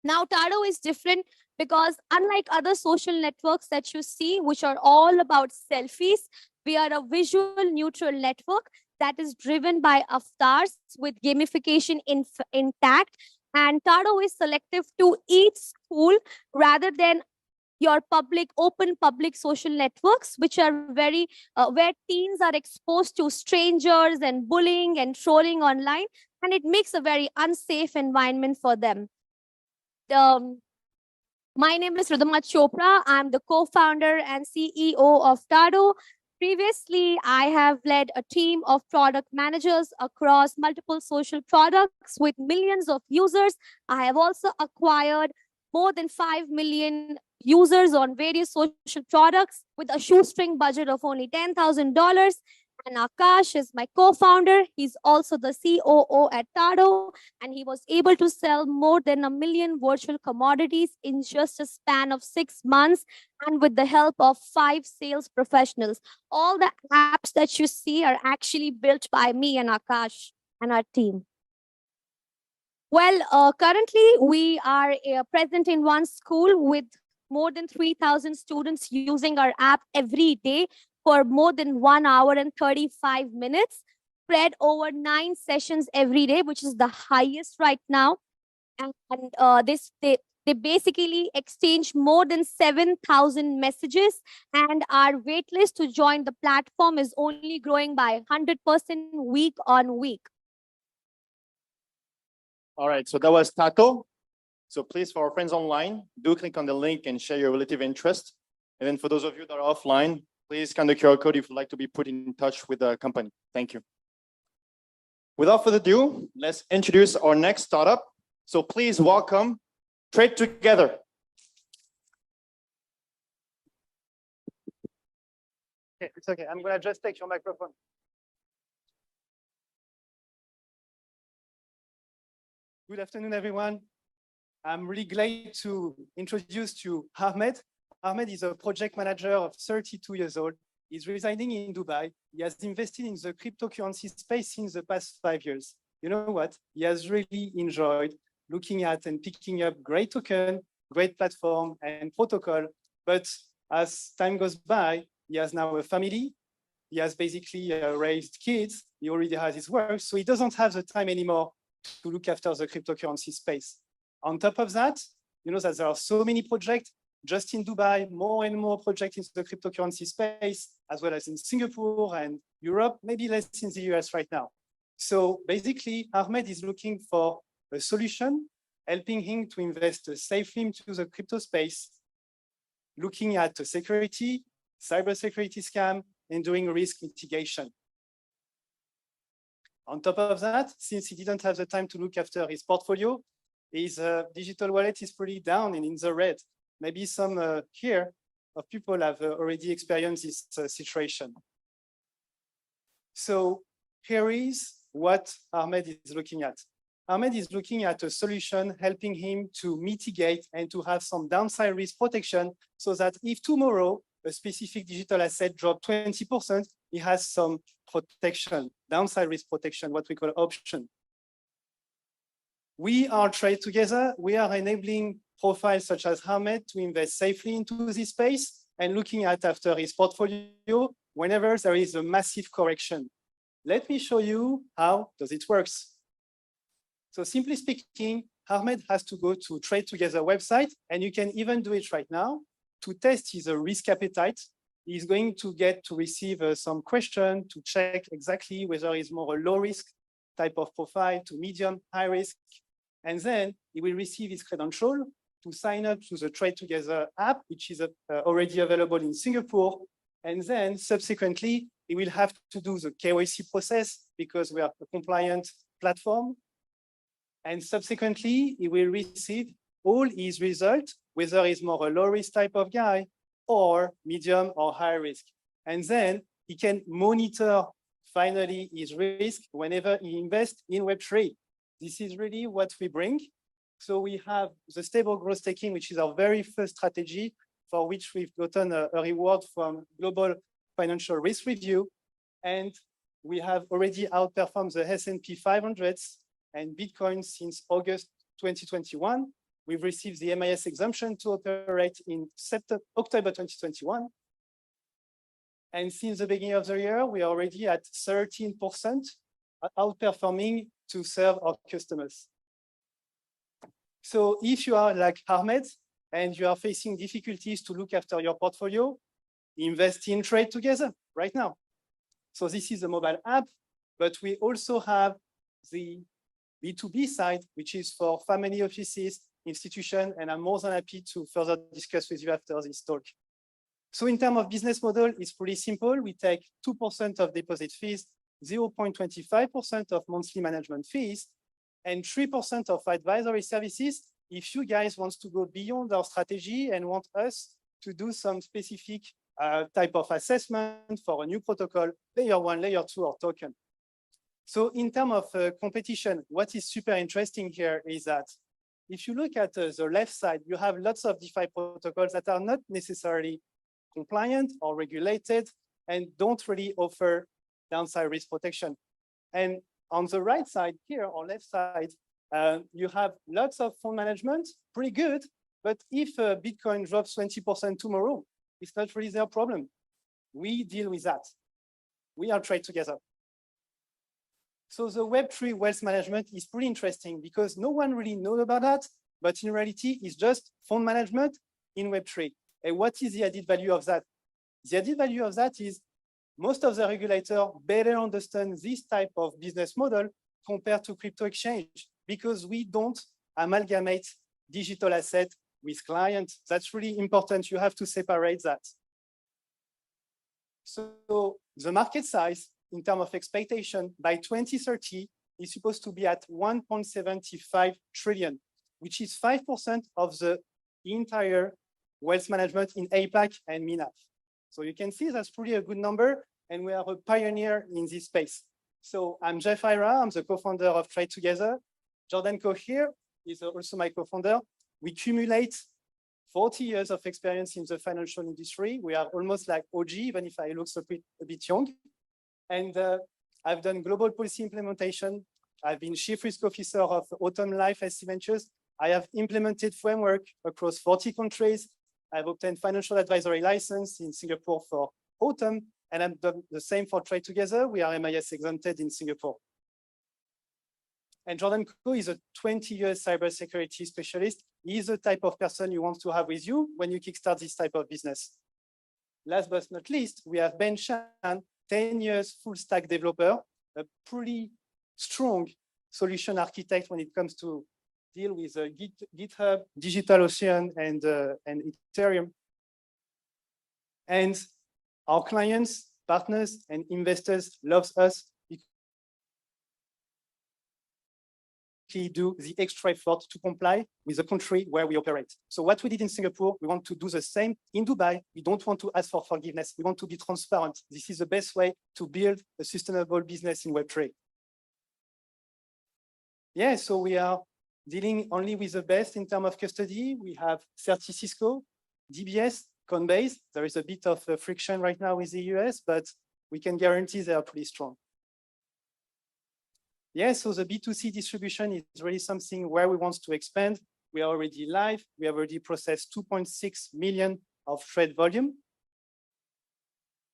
Now, Taro is different because unlike other social networks that you see, which are all about selfies, we are a visual neutral network that is driven by avatars with gamification intact. And Taro is selective to each school rather than your open public social networks, which are very, where teens are exposed to strangers and bullying and trolling online. And it makes a very unsafe environment for them. My name is Rudhama Chopra. I'm the co-founder and CEO of Taro. Previously, I have led a team of product managers across multiple social products with millions of users. I have also acquired more than 5 million users on various social products with a shoestring budget of only $10,000. And Akash is my co-founder. He's also the COO at Taro, and he was able to sell more than 1 million virtual commodities in just a span of 6 months, and with the help of 5 sales professionals. All the apps that you see are actually built by me and Akash and our team. Well, currently we are present in one school with more than 3,000 students using our app every day for more than 1 hour and 35 minutes, spread over 9 sessions every day, which is the highest right now. And they basically exchange more than 7,000 messages, and our waitlist to join the platform is only growing by 100% week on week. All right, so that was Tato. So please, for our friends online, do click on the link and share your relative interest. And then for those of you that are offline, please scan the QR code if you'd like to be put in touch with the company. Thank you. Without further ado, let's introduce our next startup. So please welcome Trade Together. Okay, it's okay. I'm going to just take your microphone. Good afternoon, everyone. I'm really glad to introduce you Ahmed. Ahmed is a project manager of 32 years old. He's residing in Dubai. He has invested in the cryptocurrency space in the past 5 years. You know what? He has really enjoyed looking at and picking up great token, great platform and protocol. But as time goes by, he has now a family. He has basically raised kids. He already has his work. So he doesn't have the time anymore to look after the cryptocurrency space. On top of that, you know that there are so many projects just in Dubai, more and more projects in the cryptocurrency space, as well as in Singapore and Europe, maybe less in the US right now. So basically, Ahmed is looking for a solution, helping him to invest safely into the crypto space, looking at security, cybersecurity scam, and doing risk mitigation. On top of that, since he didn't have the time to look after his portfolio, his digital wallet is pretty down and in the red. Maybe some here of people have already experienced this situation. So here is what Ahmed is looking at. Ahmed is looking at a solution helping him to mitigate and to have some downside risk protection so that if tomorrow a specific digital asset dropped 20%, he has some protection, downside risk protection, what we call option. We are Trade Together. We are enabling profiles such as Ahmed to invest safely into this space and looking at after his portfolio whenever there is a massive correction. Let me show you how does it works. So simply speaking, Ahmed has to go to Trade Together website, and you can even do it right now to test his risk appetite. He's going to get to receive some question to check exactly whether he's more a low risk type of profile to medium, high risk. And then he will receive his credential to sign up to the Trade Together app, which is already available in Singapore. And then subsequently, he will have to do the KYC process because we are a compliant platform. And subsequently, he will receive all his results, whether he's more a low risk type of guy or medium or high risk. And then he can monitor finally his risk whenever he invests in Web3. This is really what we bring. So we have the stable growth staking, which is our very first strategy, for which we've gotten a reward from Global Financial Risk Review. And we have already outperformed the S&P 500 and Bitcoin since August 2021. We've received the MIS exemption to operate in October 2021. And since the beginning of the year, we are already at 13% outperforming to serve our customers. So if you are like Ahmed and you are facing difficulties to look after your portfolio, invest in Trade Together right now. So this is a mobile app, but we also have the B2B side, which is for family offices, institutions, and I'm more than happy to further discuss with you after this talk. So in terms of business model, it's pretty simple. We take 2% of deposit fees, 0.25% of monthly management fees, and 3% of advisory services if you guys want to go beyond our strategy and want us to do some specific type of assessment for a new protocol, layer 1, layer 2, or token. So in terms of competition, what is super interesting here is that if you look at the left side, you have lots of DeFi protocols that are not necessarily compliant or regulated and don't really offer downside risk protection. And on the right side here, or left side, you have lots of fund management, pretty good, but if Bitcoin drops 20% tomorrow, it's not really their problem. We deal with that. We are Trade Together. So the Web3 wealth management is pretty interesting because no one really knows about that, but in reality, it's just fund management in Web3. And what is the added value of that? The added value of that is most of the regulators better understand this type of business model compared to crypto exchange because we don't amalgamate digital asset with clients. That's really important. You have to separate that. So the market size in terms of expectation by 2030 is supposed to be at 1.75 trillion, which is 5% of the entire wealth management in APAC and MENA. So you can see that's pretty a good number, and we are a pioneer in this space. So I'm Jeff Ira, I'm the co-founder of Trade Together. Jordan Koh here is also my co-founder. We cumulate 40 years of experience in the financial industry. We are almost like OG, even if I look a bit young. And I've done global policy implementation. I've been chief risk officer of Autumn Life SC Ventures. I have implemented framework across 40 countries. I've obtained financial advisory license in Singapore for Autumn, and I've done the same for Trade Together. We are MIS exempted in Singapore. And Jordan Koh is a 20-year cybersecurity specialist. He's the type of person you want to have with you when you kickstart this type of business. Last but not least, we have Ben Chan, 10 years full stack developer, a pretty strong solution architect when it comes to deal with GitHub, DigitalOcean, and Ethereum. And our clients, partners, and investors love us because we do the extra effort to comply with the country where we operate. So what we did in Singapore, we want to do the same in Dubai. We don't want to ask for forgiveness. We want to be transparent. This is the best way to build a sustainable business in Web3. Yeah, so we are dealing only with the best in terms of custody. We have 30 Cisco, DBS, Coinbase. There is a bit of friction right now with the US, but we can guarantee they are pretty strong. Yeah, so the B2C distribution is really something where we want to expand. We are already live. We have already processed 2.6 million of trade volume.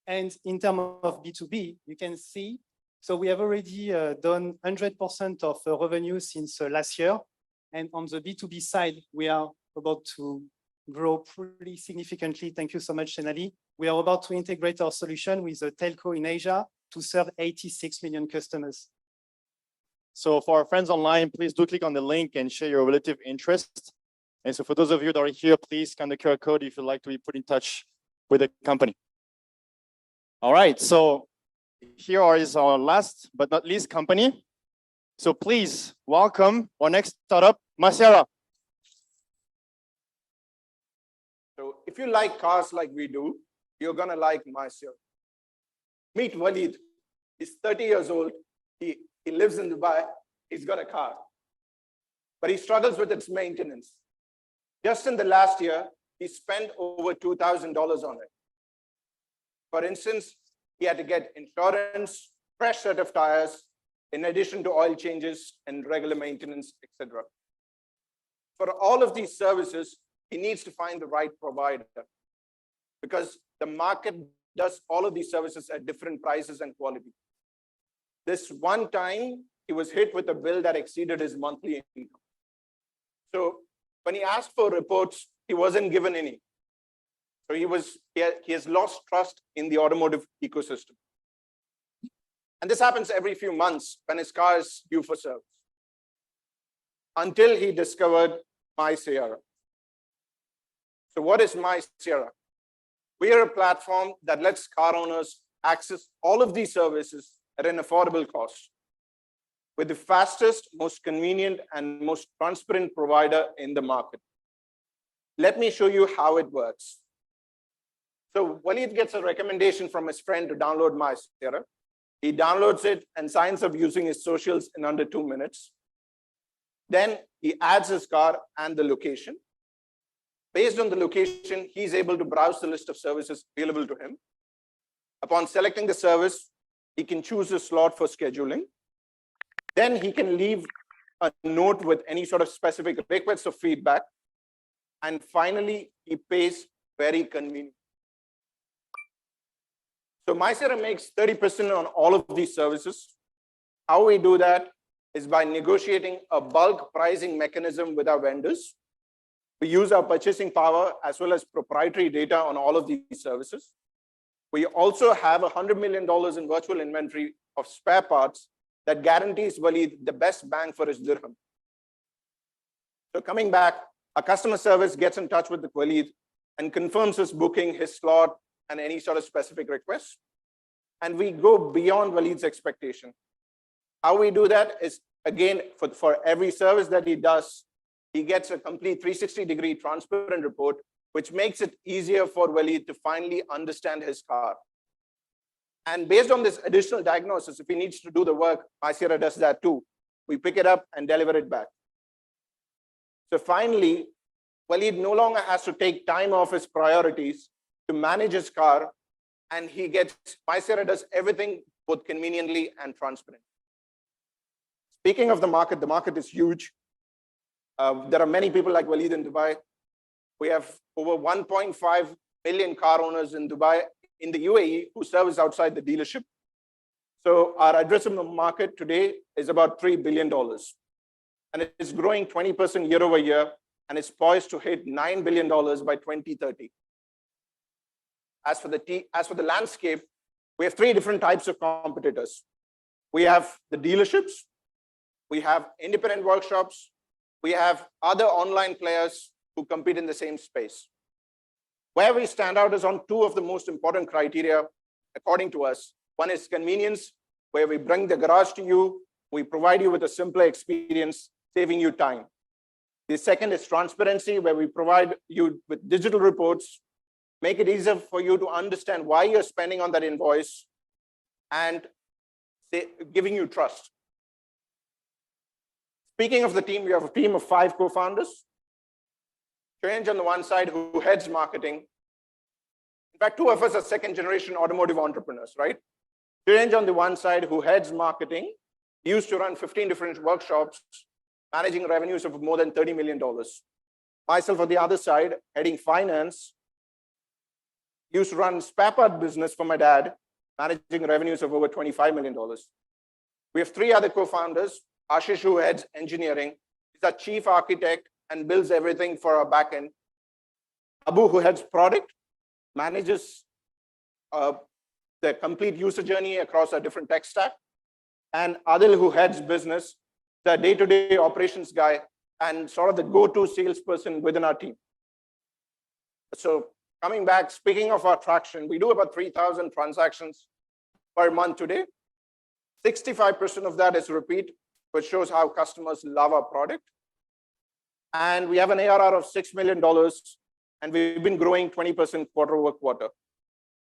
And in terms of B2B, you can see, so we have already done 100% of revenue since last year. And on the B2B side, we are about to grow pretty significantly. Thank you so much, Shenali. We are about to integrate our solution with a telco in Asia to serve 86 million customers. So for our friends online, please do click on the link and share your relative interest. And so for those of you that are here, please scan the QR code if you'd like to be put in touch with the company. All right, so here is our last but not least company. So please welcome our next startup, Masera. So if you like cars like we do, you're gonna like Masera. Meet Walid. He's 30 years old. He lives in Dubai. He's got a car, but he struggles with its maintenance. Just in the last year, he spent over $2,000 on it. For instance, he had to get insurance, fresh set of tires, in addition to oil changes and regular maintenance, etc. For all of these services, he needs to find the right provider because the market does all of these services at different prices and quality. This one time, he was hit with a bill that exceeded his monthly income. So when he asked for reports, he wasn't given any. So he has lost trust in the automotive ecosystem. And this happens every few months when his car is due for service. Until he discovered MySierra. So what is MySierra? We are a platform that lets car owners access all of these services at an affordable cost with the fastest, most convenient, and most transparent provider in the market. Let me show you how it works. So Walid gets a recommendation from his friend to download MySierra. He downloads it and signs up using his socials in under 2 minutes. Then he adds his car and the location. Based on the location, he's able to browse the list of services available to him. Upon selecting the service, he can choose a slot for scheduling. Then he can leave a note with any sort of specific requests or feedback. And finally, he pays very convenient. So MySierra makes 30% on all of these services. How we do that is by negotiating a bulk pricing mechanism with our vendors. We use our purchasing power as well as proprietary data on all of these services. We also have $100 million in virtual inventory of spare parts that guarantees Walid the best bang for his dirham. So coming back, our customer service gets in touch with the Walid and confirms his booking, his slot, and any sort of specific requests. And we go beyond Walid's expectation. How we do that is, again, for every service that he does, he gets a complete 360-degree transparent report, which makes it easier for Walid to finally understand his car. And based on this additional diagnosis, if he needs to do the work, MySierra does that too. We pick it up and deliver it back. So finally, Walid no longer has to take time off his priorities to manage his car, and MySierra does everything both conveniently and transparent. Speaking of the market is huge. There are many people like Walid in Dubai. We have over 1.5 million car owners in Dubai, in the UAE, who service outside the dealership. So our addressable market today is about $3 billion. And it is growing 20% year over year, and it's poised to hit $9 billion by 2030. As for the landscape, we have 3 different types of competitors. We have the dealerships, we have independent workshops, we have other online players who compete in the same space. Where we stand out is on 2 of the most important criteria, according to us. One is convenience, where we bring the garage to you, we provide you with a simpler experience, saving you time. The second is transparency, where we provide you with digital reports, make it easier for you to understand why you're spending on that invoice, and giving you trust. Speaking of the team, we have a team of 5 co-founders. Change on the one side, who heads marketing. In fact, 2 of us are second-generation automotive entrepreneurs, right? Change on the one side, who heads marketing. He used to run 15 different workshops, managing revenues of more than $30 million. Myself on the other side, heading finance. Used to run spare part business for my dad, managing revenues of over $25 million. We have 3 other co-founders. Ashish, who heads engineering, is our chief architect and builds everything for our backend. Abu, who heads product, manages the complete user journey across our different tech stack. And Adil, who heads business, the day-to-day operations guy and sort of the go-to salesperson within our team. So coming back, speaking of our traction, we do about 3,000 transactions per month today. 65% of that is repeat, which shows how customers love our product. And we have an ARR of $6 million, and we've been growing 20% quarter over quarter.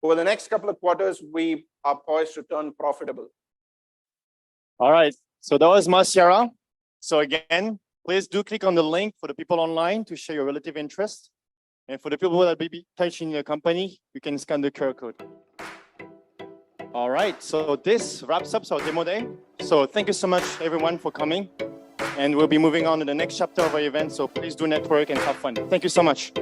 Over the next couple of quarters, we are poised to turn profitable. All right, so that was Marciara. So again, please do click on the link for the people online to share your relative interest. And for the people that may be touching the company, you can scan the QR code. All right, so this wraps up our demo day. So thank you so much, everyone, for coming. And we'll be moving on to the next chapter of our event. So please do network and have fun. Thank you so much.